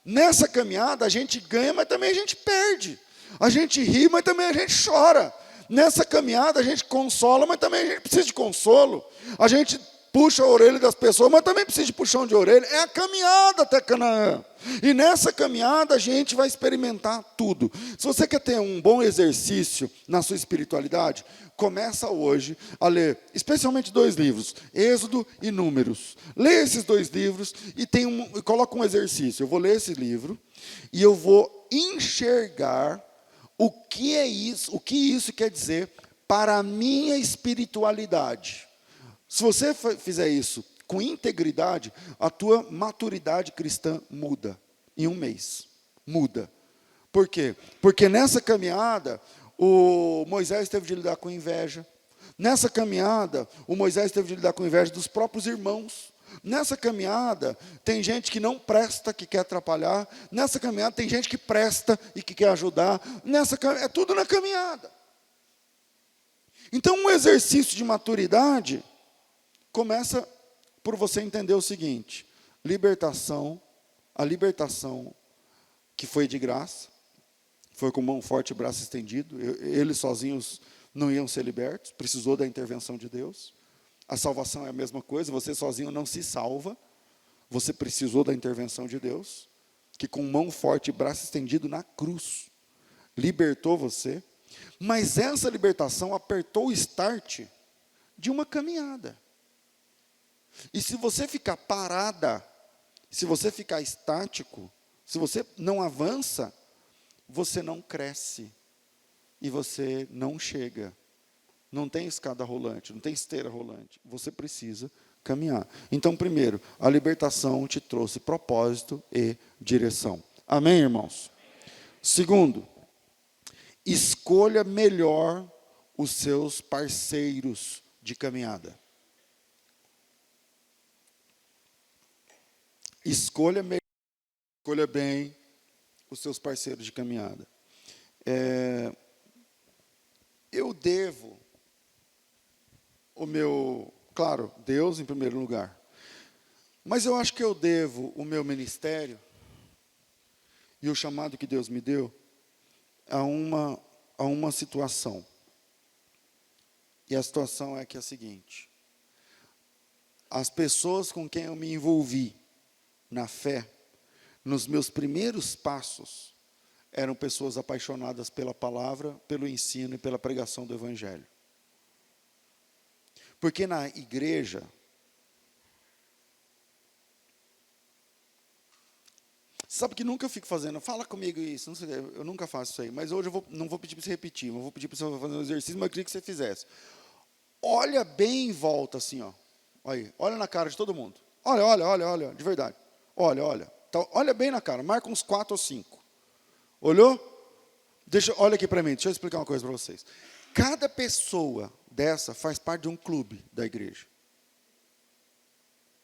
Nessa caminhada a gente ganha, mas também a gente perde. A gente ri, mas também a gente chora. Nessa caminhada a gente consola, mas também a gente precisa de consolo. A gente puxa a orelha das pessoas, mas também precisa de puxão de orelha. É a caminhada até Canaã. E nessa caminhada a gente vai experimentar tudo. Se você quer ter um bom exercício na sua espiritualidade, começa hoje a ler, especialmente 2 livros, Êxodo e Números. Lê esses 2 livros e coloca um exercício. Eu vou ler esse livro e eu vou enxergar o que é isso, o que isso quer dizer para a minha espiritualidade. Se você fizer isso com integridade, a tua maturidade cristã muda em 1 mês. Muda. Por quê? Porque nessa caminhada, o Moisés teve de lidar com inveja. Nessa caminhada, o Moisés teve de lidar com inveja dos próprios irmãos. Nessa caminhada, tem gente que não presta, que quer atrapalhar. Nessa caminhada, tem gente que presta e que quer ajudar. É tudo na caminhada. Então, um exercício de maturidade começa por você entender o seguinte: a libertação que foi de graça, foi com mão forte e braço estendido, eles sozinhos não iam ser libertos, precisou da intervenção de Deus. A salvação é a mesma coisa, você sozinho não se salva, você precisou da intervenção de Deus, que com mão forte e braço estendido na cruz, libertou você, mas essa libertação apertou o start de uma caminhada. E se você ficar parada, se você ficar estático, se você não avança, você não cresce e você não chega. Não tem escada rolante, não tem esteira rolante. Você precisa caminhar. Então, primeiro, a libertação te trouxe propósito e direção. Amém, irmãos? Segundo, escolha melhor os seus parceiros de caminhada. Escolha bem os seus parceiros de caminhada. Eu devo claro, Deus em primeiro lugar, mas eu acho que eu devo o meu ministério e o chamado que Deus me deu a uma situação. E a situação é a seguinte: as pessoas com quem eu me envolvi na fé, nos meus primeiros passos, eram pessoas apaixonadas pela palavra, pelo ensino e pela pregação do Evangelho. Porque na igreja, Sabe que nunca eu fico fazendo, fala comigo isso, não sei, eu nunca faço isso aí, mas hoje não vou pedir para você repetir, eu vou pedir para você fazer um exercício, mas eu queria que você fizesse. Olha bem em volta, assim, ó. Olha na cara de todo mundo. Olha, de verdade. Olha. Então, olha bem na cara, marca uns 4 ou 5. Olhou? Olha aqui para mim, deixa eu explicar uma coisa para vocês. Cada pessoa dessa faz parte de um clube da igreja.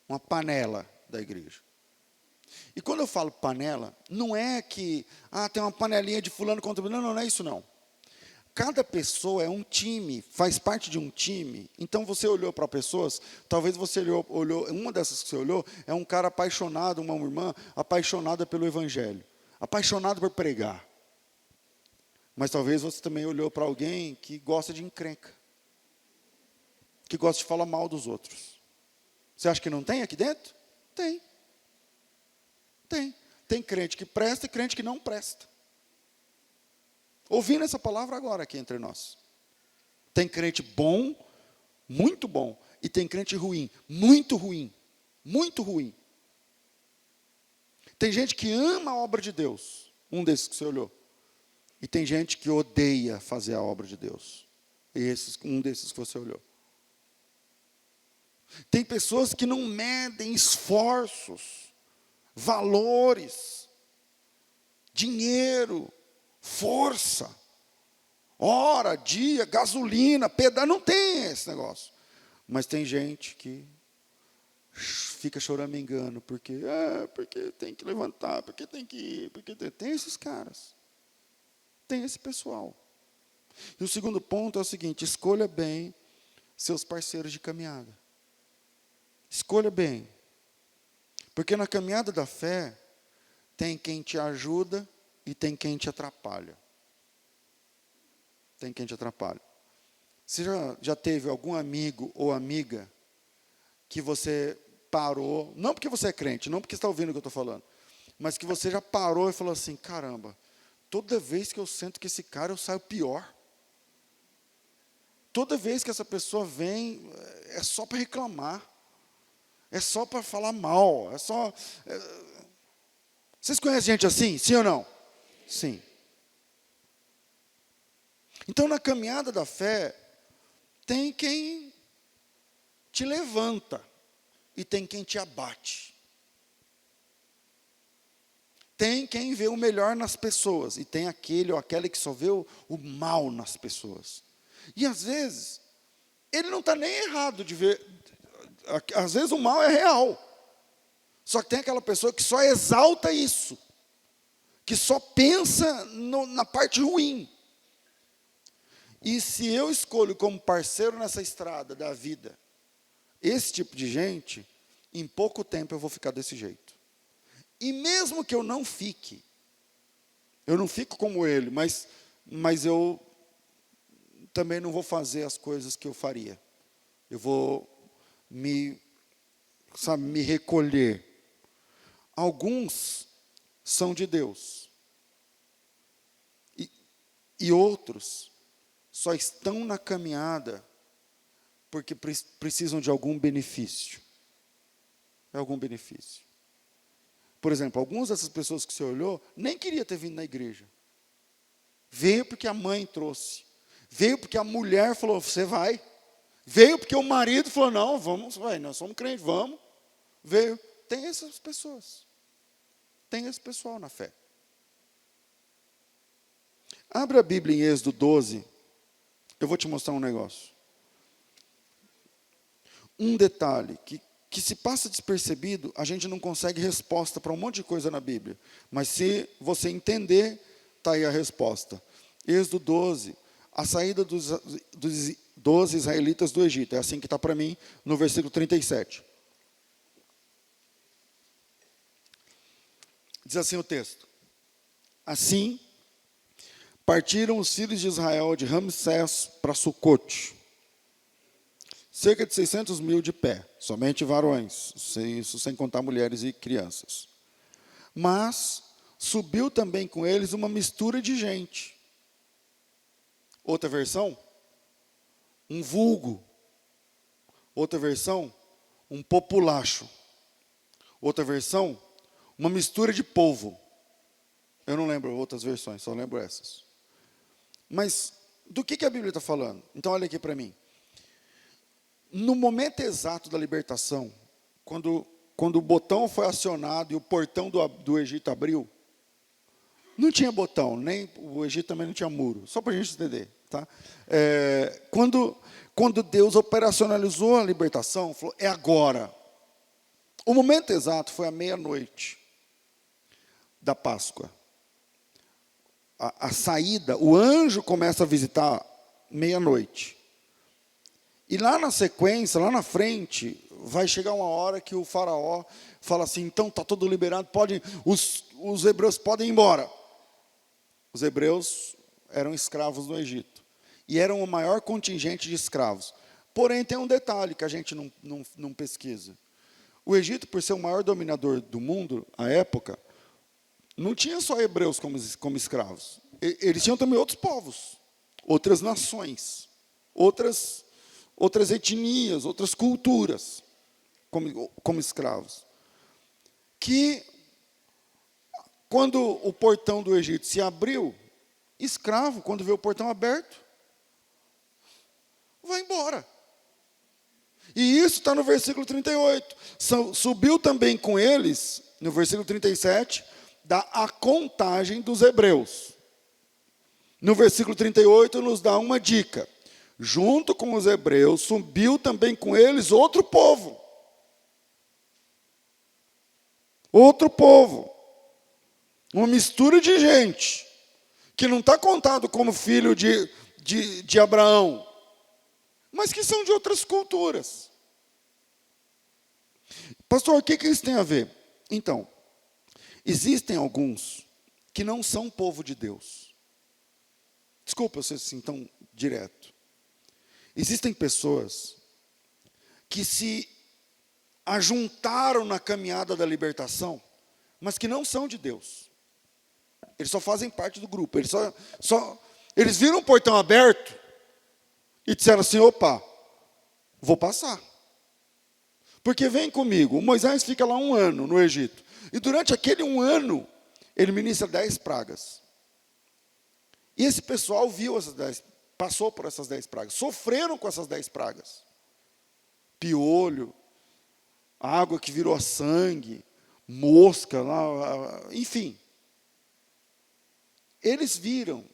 Uma panela da igreja. E quando eu falo panela, não é que tem uma panelinha de fulano contra... Não é isso não. Cada pessoa é um time, faz parte de um time. Então você olhou para pessoas, talvez você olhou, uma dessas que você olhou, é um cara apaixonado, uma irmã apaixonada pelo evangelho, apaixonado por pregar. Mas talvez você também olhou para alguém que gosta de encrenca, que gosta de falar mal dos outros. Você acha que não tem aqui dentro? Tem. Tem crente que presta e crente que não presta. Ouvindo essa palavra agora aqui entre nós. Tem crente bom, muito bom, e tem crente ruim, muito ruim, muito ruim. Tem gente que ama a obra de Deus, um desses que você olhou. E tem gente que odeia fazer a obra de Deus. Um desses que você olhou. Tem pessoas que não medem esforços, valores, dinheiro, força, hora, dia, gasolina, pedal, não tem esse negócio. Mas tem gente que fica choramingando, porque tem que levantar, porque tem que ir, tem esses caras. Tem esse pessoal. E o segundo ponto é o seguinte, escolha bem seus parceiros de caminhada. Escolha bem. Porque na caminhada da fé, tem quem te ajuda e tem quem te atrapalha. Tem quem te atrapalha. Você já teve algum amigo ou amiga que você parou, não porque você é crente, não porque você está ouvindo o que eu estou falando, mas que você já parou e falou assim, caramba, toda vez que eu sento que esse cara, eu saio pior. Toda vez que essa pessoa vem, é só para reclamar. É só para falar mal. Vocês conhecem gente assim? Sim ou não? Sim. Então, na caminhada da fé, tem quem te levanta e tem quem te abate. Tem quem vê o melhor nas pessoas e tem aquele ou aquela que só vê o mal nas pessoas. E às vezes, ele não está nem errado de ver, às vezes o mal é real. Só que tem aquela pessoa que só exalta isso, que só pensa na parte ruim. E se eu escolho como parceiro nessa estrada da vida, esse tipo de gente, em pouco tempo eu vou ficar desse jeito. E mesmo que eu não fique como ele, mas eu também não vou fazer as coisas que eu faria. Eu vou me recolher. Alguns são de Deus. E outros só estão na caminhada porque precisam de algum benefício. É algum benefício. Por exemplo, algumas dessas pessoas que você olhou, nem queria ter vindo na igreja. Veio porque a mãe trouxe. Veio porque a mulher falou, você vai. Veio porque o marido falou, não, vamos, nós somos crentes, vamos. Veio. Tem essas pessoas. Tem esse pessoal na fé. Abre a Bíblia em Êxodo 12. Eu vou te mostrar um negócio. Um detalhe que se passa despercebido, a gente não consegue resposta para um monte de coisa na Bíblia. Mas se você entender, está aí a resposta. Êxodo 12, a saída dos israelitas do Egito. É assim que está para mim, no versículo 37. Diz assim o texto. Assim, partiram os filhos de Israel de Ramsés para Sucote. Cerca de 600 mil de pé, somente varões, isso sem contar mulheres e crianças. Mas subiu também com eles uma mistura de gente. Outra versão, um vulgo. Outra versão, um populacho. Outra versão, uma mistura de polvo. Eu não lembro outras versões, só lembro essas. Mas do que a Bíblia está falando? Então olha aqui para mim. No momento exato da libertação, quando o botão foi acionado e o portão do Egito abriu, não tinha botão, nem o Egito também não tinha muro, só para a gente entender. Tá? Quando Deus operacionalizou a libertação, falou, é agora. O momento exato foi à meia-noite da Páscoa. A saída, o anjo começa a visitar meia-noite. E lá na sequência, lá na frente, vai chegar uma hora que o faraó fala assim, então está tudo liberado, os hebreus podem ir embora. Os hebreus eram escravos no Egito. E eram o maior contingente de escravos. Porém, tem um detalhe que a gente não pesquisa. O Egito, por ser o maior dominador do mundo, à época, não tinha só hebreus como escravos. Eles tinham também outros povos, outras nações, outras etnias, outras culturas, como escravos. Que, quando o portão do Egito se abriu, escravo, quando vê o portão aberto, vai embora. E isso está no versículo 38. Subiu também com eles, no versículo 37, a contagem dos hebreus. No versículo 38 nos dá uma dica. Junto com os hebreus, subiu também com eles outro povo. Outro povo. Uma mistura de gente, que não está contado como filho de Abraão, mas que são de outras culturas. Pastor, o que isso tem a ver? Então, existem alguns que não são povo de Deus. Desculpa eu ser assim tão direto. Existem pessoas que se ajuntaram na caminhada da libertação, mas que não são de Deus. Eles só fazem parte do grupo. Eles viram o portão aberto e disseram assim, opa, vou passar. Porque vem comigo, o Moisés fica lá 1 ano no Egito. E durante aquele 1 ano, ele ministra 10 pragas. E esse pessoal passou por essas 10 pragas, sofreram com essas 10 pragas. Piolho, água que virou sangue, mosca, enfim. Eles viram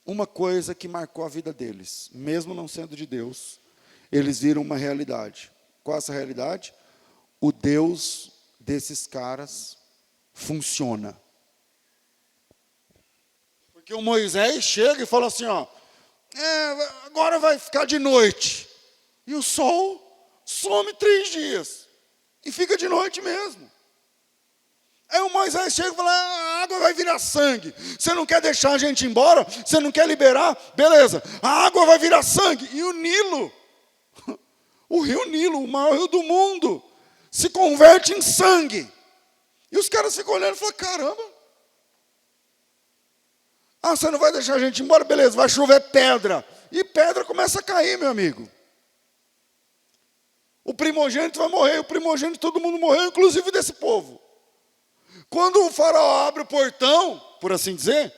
uma coisa que marcou a vida deles, mesmo não sendo de Deus, eles viram uma realidade. Qual é essa realidade? O Deus desses caras funciona. Porque o Moisés chega e fala assim, agora vai ficar de noite. E o sol some 3 dias. E fica de noite mesmo. Aí o Moisés chega e fala, a água vai virar sangue. Você não quer deixar a gente embora? Você não quer liberar? Beleza, a água vai virar sangue. E o Nilo, o rio Nilo, o maior rio do mundo, se converte em sangue. E os caras ficam olhando e falam, caramba. Você não vai deixar a gente embora? Beleza, vai chover pedra. E pedra começa a cair, meu amigo. O primogênito vai morrer, o primogênito todo mundo morreu, inclusive desse povo. Quando o faraó abre o portão, por assim dizer,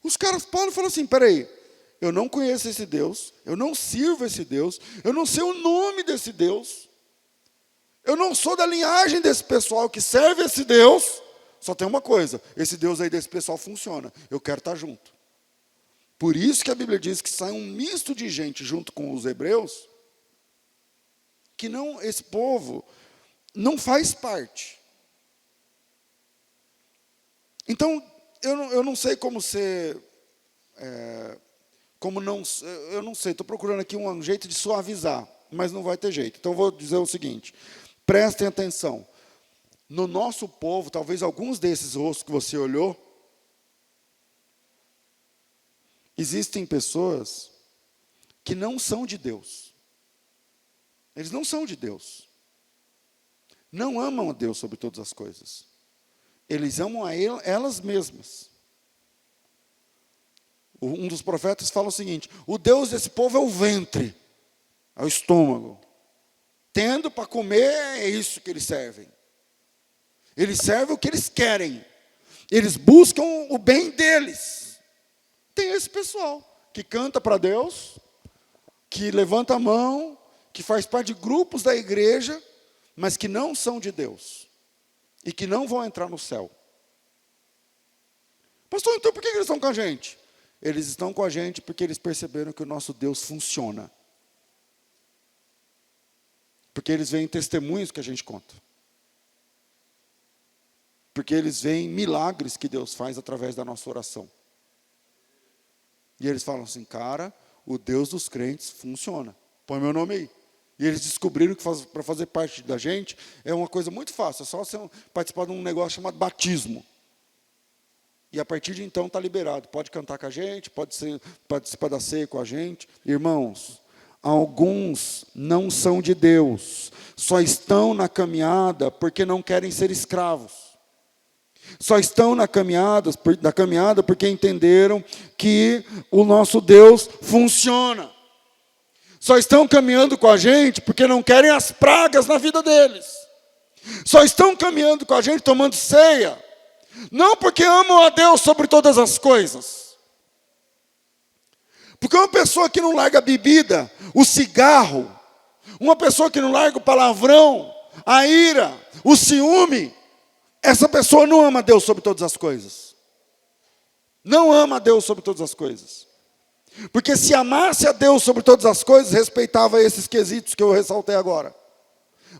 os caras param e falam assim, peraí, eu não conheço esse Deus, eu não sirvo esse Deus, eu não sei o nome desse Deus, eu não sou da linhagem desse pessoal que serve esse Deus, só tem uma coisa, esse Deus aí desse pessoal funciona, eu quero estar junto. Por isso que a Bíblia diz que sai um misto de gente junto com os hebreus, que esse povo não faz parte. Então, eu não sei como ser, eu não sei, estou procurando aqui um jeito de suavizar, mas não vai ter jeito. Então, eu vou dizer o seguinte, prestem atenção. No nosso povo, talvez alguns desses rostos que você olhou, existem pessoas que não são de Deus. Eles não são de Deus. Não amam a Deus sobre todas as coisas. Eles amam a elas mesmas. Um dos profetas fala o seguinte, o Deus desse povo é o ventre, é o estômago. Tendo para comer, é isso que eles servem. Eles servem o que eles querem. Eles buscam o bem deles. Tem esse pessoal que canta para Deus, que levanta a mão, que faz parte de grupos da igreja, mas que não são de Deus. E que não vão entrar no céu. Pastor, então por que eles estão com a gente? Eles estão com a gente porque eles perceberam que o nosso Deus funciona. Porque eles veem testemunhos que a gente conta. Porque eles veem milagres que Deus faz através da nossa oração. E eles falam assim, cara, o Deus dos crentes funciona. Põe meu nome aí. E eles descobriram que para fazer parte da gente é uma coisa muito fácil. É só você participar de um negócio chamado batismo. E a partir de então está liberado. Pode cantar com a gente, pode participar da ceia com a gente. Irmãos, alguns não são de Deus. Só estão na caminhada porque não querem ser escravos. Só estão na caminhada porque entenderam que o nosso Deus funciona. Só estão caminhando com a gente porque não querem as pragas na vida deles. Só estão caminhando com a gente tomando ceia, não porque amam a Deus sobre todas as coisas. Porque uma pessoa que não larga a bebida, o cigarro, uma pessoa que não larga o palavrão, a ira, o ciúme, essa pessoa não ama a Deus sobre todas as coisas. Não ama a Deus sobre todas as coisas. Porque se amasse a Deus sobre todas as coisas, respeitava esses quesitos que eu ressaltei agora.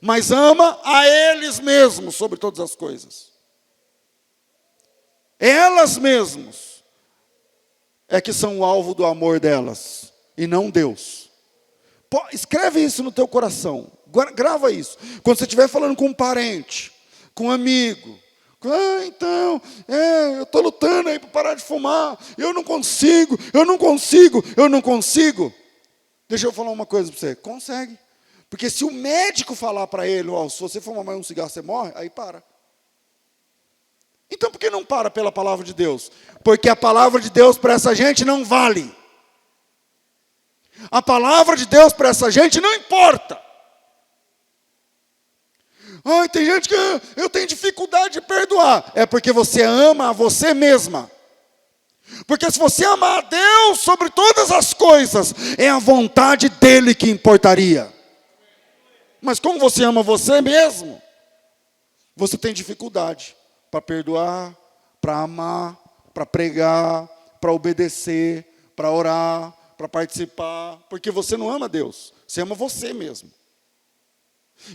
Mas ama a eles mesmos sobre todas as coisas. Elas mesmas é que são o alvo do amor delas, e não Deus. Escreve isso no teu coração, grava isso. Quando você estiver falando com um parente, com um amigo, então, eu estou lutando aí para parar de fumar, eu não consigo. Deixa eu falar uma coisa para você, consegue. Porque se o médico falar para ele, se você fumar mais um cigarro você morre, aí para. Então por que não para pela palavra de Deus? Porque a palavra de Deus para essa gente não vale. A palavra de Deus para essa gente não importa. Tem gente que eu tenho dificuldade de perdoar. É porque você ama a você mesma. Porque se você amar a Deus sobre todas as coisas, é a vontade dele que importaria. Mas como você ama você mesmo, você tem dificuldade para perdoar, para amar, para pregar, para obedecer, para orar, para participar, porque você não ama Deus, você ama você mesmo.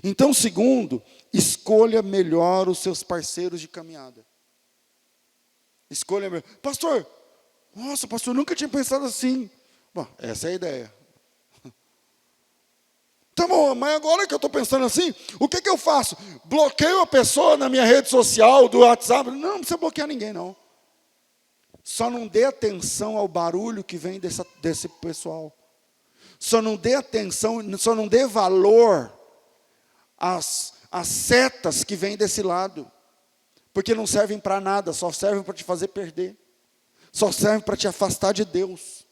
Então, segundo, escolha melhor os seus parceiros de caminhada. Escolha melhor. Pastor, eu nunca tinha pensado assim. Bom, essa é a ideia. Tá bom, mas agora que eu estou pensando assim, o que eu faço? Bloqueio a pessoa na minha rede social, do WhatsApp? Não precisa bloquear ninguém, não. Só não dê atenção ao barulho que vem desse pessoal. Só não dê atenção, só não dê valor às setas que vêm desse lado. Porque não servem para nada, só servem para te fazer perder. Só servem para te afastar de Deus.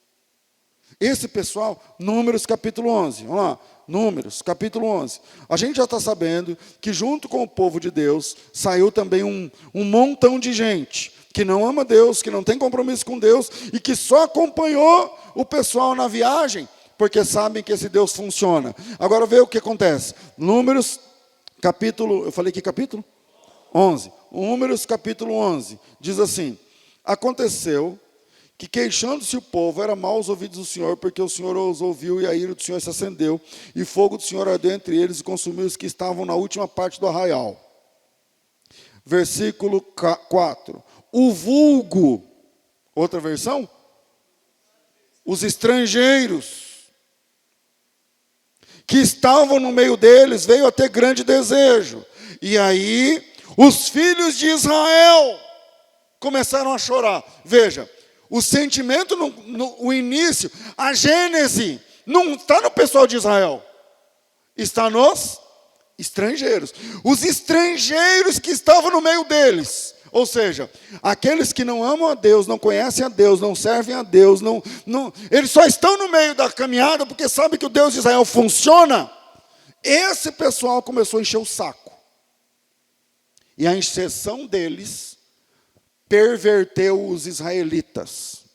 Esse pessoal, Números capítulo 11, vamos lá, Números capítulo 11. A gente já está sabendo que junto com o povo de Deus, saiu também um montão de gente que não ama Deus, que não tem compromisso com Deus e que só acompanhou o pessoal na viagem, porque sabem que esse Deus funciona. Agora vê o que acontece. Números capítulo, eu falei que capítulo? 11. Números capítulo 11, diz assim: aconteceu que queixando-se o povo, era mal aos ouvidos do Senhor, porque o Senhor os ouviu e a ira do Senhor se acendeu, e fogo do Senhor ardeu entre eles e consumiu os que estavam na última parte do arraial. Versículo 4. O vulgo, outra versão? Os estrangeiros que estavam no meio deles, veio a ter grande desejo. E aí, os filhos de Israel começaram a chorar. Veja, o sentimento, o início, a gênese, não está no pessoal de Israel. Está nos estrangeiros. Os estrangeiros que estavam no meio deles. Ou seja, aqueles que não amam a Deus, não conhecem a Deus, não servem a Deus, eles só estão no meio da caminhada porque sabem que o Deus de Israel funciona. Esse pessoal começou a encher o saco. E a inserção deles perverteu os israelitas.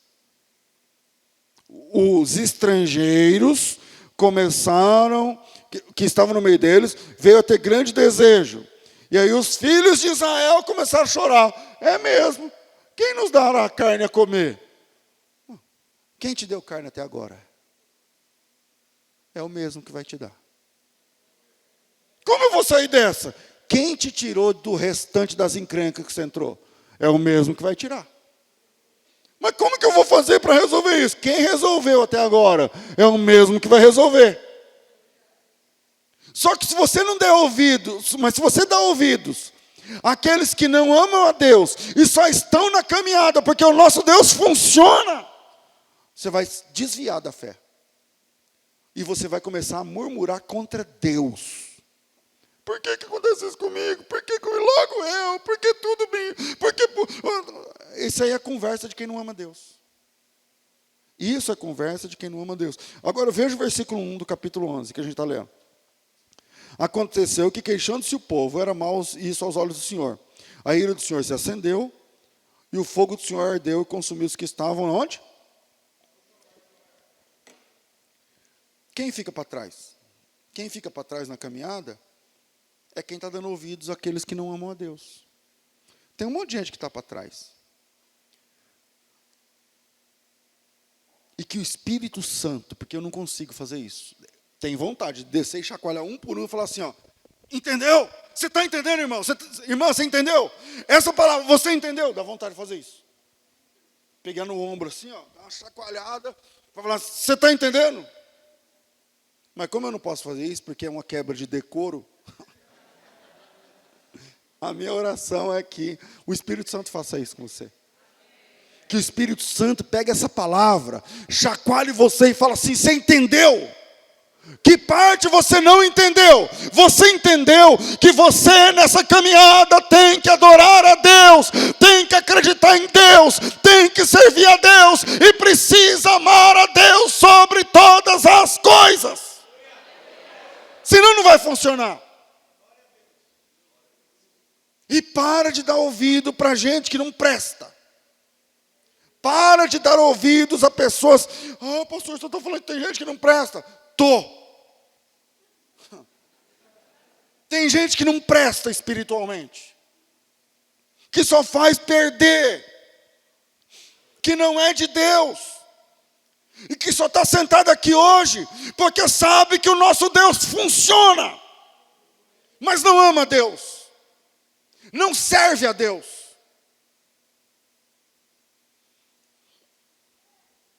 Os estrangeiros começaram, que estavam no meio deles, veio a ter grande desejo. E aí os filhos de Israel começaram a chorar. É mesmo, quem nos dará carne a comer? Quem te deu carne até agora? É o mesmo que vai te dar. Como eu vou sair dessa? Quem te tirou do restante das encrencas que você entrou? É o mesmo que vai tirar. Mas como que eu vou fazer para resolver isso? Quem resolveu até agora? É o mesmo que vai resolver. Só que se você não der ouvidos, mas se você dá ouvidos, aqueles que não amam a Deus e só estão na caminhada porque o nosso Deus funciona, você vai desviar da fé. E você vai começar a murmurar contra Deus. Por que acontece isso comigo? Por que logo eu? Por que tudo bem? Por que... Isso aí é a conversa de quem não ama Deus. Isso é conversa de quem não ama Deus. Agora veja o versículo 1 do capítulo 11, que a gente está lendo. Aconteceu que, queixando-se o povo, era mal isso aos olhos do Senhor. A ira do Senhor se acendeu, e o fogo do Senhor ardeu e consumiu os que estavam onde? Quem fica para trás? Quem fica para trás na caminhada é quem está dando ouvidos àqueles que não amam a Deus. Tem um monte de gente que está para trás. E que o Espírito Santo, porque eu não consigo fazer isso, tem vontade de descer e chacoalhar um por um e falar assim, ó, entendeu? Você está entendendo, irmão? Irmã, você entendeu? Essa palavra, você entendeu? Dá vontade de fazer isso. Pegar no ombro assim, ó, dar uma chacoalhada, para falar, você está entendendo? Mas como eu não posso fazer isso, porque é uma quebra de decoro, a minha oração é que o Espírito Santo faça isso com você. Que o Espírito Santo pegue essa palavra, chacoalhe você e fala assim, você entendeu? Que parte você não entendeu? Você entendeu que você nessa caminhada tem que adorar a Deus, tem que acreditar em Deus, tem que servir a Deus e precisa amar a Deus sobre todas as coisas. Senão não vai funcionar. E para de dar ouvido para gente que não presta. Para de dar ouvidos a pessoas. Ah, pastor, você está falando que tem gente que não presta. Tem gente que não presta espiritualmente. Que só faz perder. Que não é de Deus. E que só está sentado aqui hoje porque sabe que o nosso Deus funciona. Mas não ama a Deus. Não serve a Deus.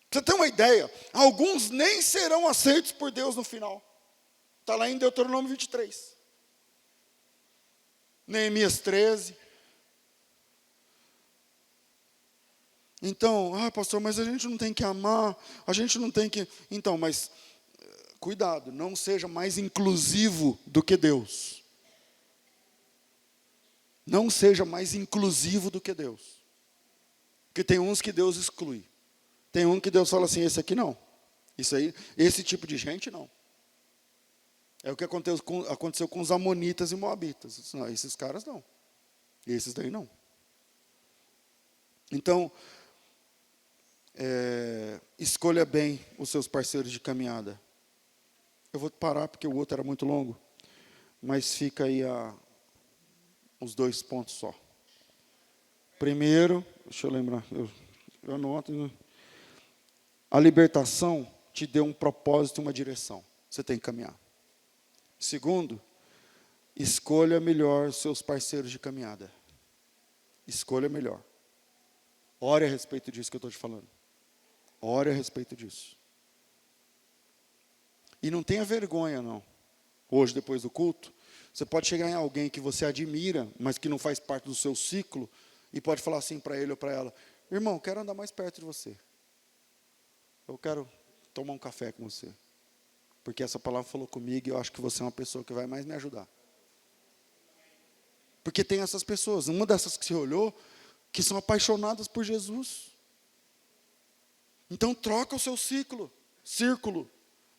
Pra você ter uma ideia, alguns nem serão aceitos por Deus no final. Está lá em Deuteronômio 23. Neemias 13. Então, pastor, mas a gente não tem que amar, a gente não tem que... Então, mas, cuidado, não seja mais inclusivo do que Deus. Não seja mais inclusivo do que Deus. Porque tem uns que Deus exclui. Tem um que Deus fala assim, esse aqui não. Isso aí, esse tipo de gente não. É o que aconteceu com os amonitas e moabitas. Não, esses caras não. Esses daí não. Então, escolha bem os seus parceiros de caminhada. Eu vou parar porque o outro era muito longo. Mas fica aí os 2 pontos só. Primeiro, deixa eu lembrar, eu anoto. A libertação te deu um propósito e uma direção. Você tem que caminhar. Segundo, escolha melhor seus parceiros de caminhada. Escolha melhor. Ore a respeito disso que eu estou te falando. Ore a respeito disso. E não tenha vergonha, não. Hoje, depois do culto, você pode chegar em alguém que você admira, mas que não faz parte do seu ciclo, e pode falar assim para ele ou para ela, irmão, quero andar mais perto de você. Eu quero tomar um café com você. Porque essa palavra falou comigo e eu acho que você é uma pessoa que vai mais me ajudar. Porque tem essas pessoas, uma dessas que você olhou, que são apaixonadas por Jesus. Então troca o seu círculo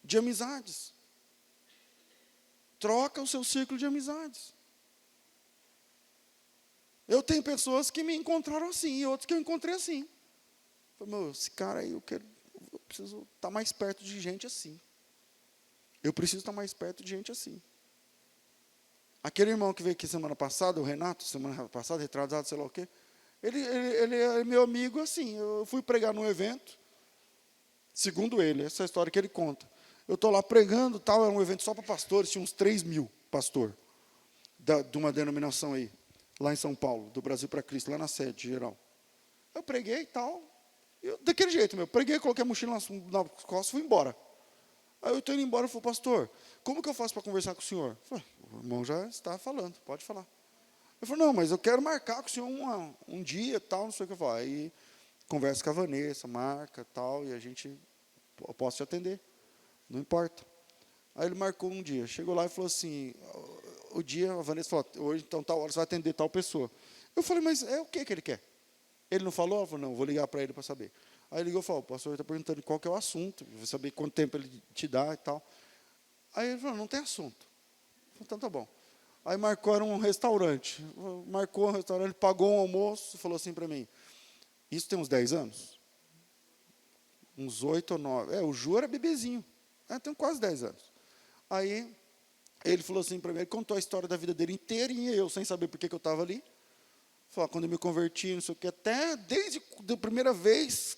de amizades. Troca o seu círculo de amizades. Eu tenho pessoas que me encontraram assim, e outros que eu encontrei assim. Eu falei, meu, esse cara aí, eu preciso estar mais perto de gente assim. Eu preciso estar mais perto de gente assim. Aquele irmão que veio aqui semana passada, o Renato, semana passada, retrasado, sei lá o quê, ele é meu amigo assim. Eu fui pregar num evento, segundo ele, essa é a história que ele conta. Eu estou lá pregando, tal, era um evento só para pastores, tinha uns 3.000 pastores de uma denominação aí, lá em São Paulo, do Brasil para Cristo, lá na sede geral. Eu preguei e tal, daquele jeito, preguei, coloquei a mochila na costa e fui embora. Aí eu estou indo embora e falei, pastor, como que eu faço para conversar com o senhor? Eu falei, o irmão já está falando, pode falar. Ele falou, não, mas eu quero marcar com o senhor um dia, tal, não sei o que eu falo. Aí conversa com a Vanessa, marca, tal, e eu posso te atender, não importa. Aí ele marcou um dia, chegou lá e falou assim, o dia, a Vanessa falou, hoje, então, tal hora você vai atender tal pessoa. Eu falei, mas é o que ele quer? Ele não falou? Ela falou, não, vou ligar para ele para saber. Aí ele ligou e falou, o pastor está perguntando qual que é o assunto, vou saber quanto tempo ele te dá e tal. Aí ele falou, não tem assunto. Eu falei, então tá bom. Aí marcou, era um restaurante. Marcou um restaurante, pagou um almoço, falou assim para mim, isso tem uns 10 anos? Uns 8 ou 9. O Ju era bebezinho. Tem quase 10 anos. Aí ele falou assim para mim, ele contou a história da vida dele inteirinha, eu sem saber por que eu estava ali. Falou, quando eu me converti, não sei o que, até desde a primeira vez,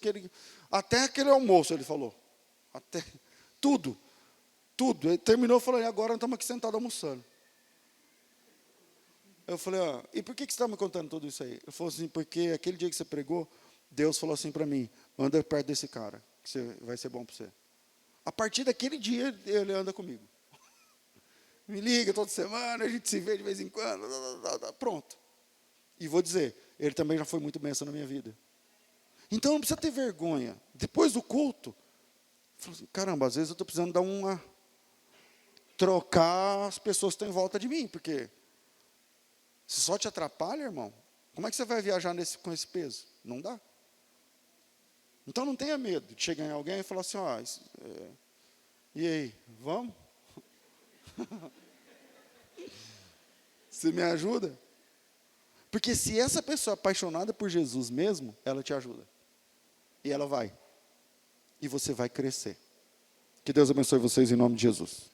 até aquele almoço, ele falou. Até tudo. Ele terminou falando, agora nós estamos aqui sentados almoçando. Eu falei, e por que você está me contando tudo isso aí? Ele falou assim, porque aquele dia que você pregou, Deus falou assim para mim, anda perto desse cara, que vai ser bom para você. A partir daquele dia, ele anda comigo. Me liga toda semana, a gente se vê de vez em quando, pronto. E vou dizer, ele também já foi muito bênção na minha vida. Então não precisa ter vergonha. Depois do culto, caramba, às vezes eu estou precisando dar trocar as pessoas que estão em volta de mim, porque se só te atrapalha, irmão, como é que você vai viajar com esse peso? Não dá. Então não tenha medo de chegar em alguém e falar assim, e aí, vamos? Você me ajuda? Porque se essa pessoa é apaixonada por Jesus mesmo, ela te ajuda. E ela vai. E você vai crescer. Que Deus abençoe vocês em nome de Jesus.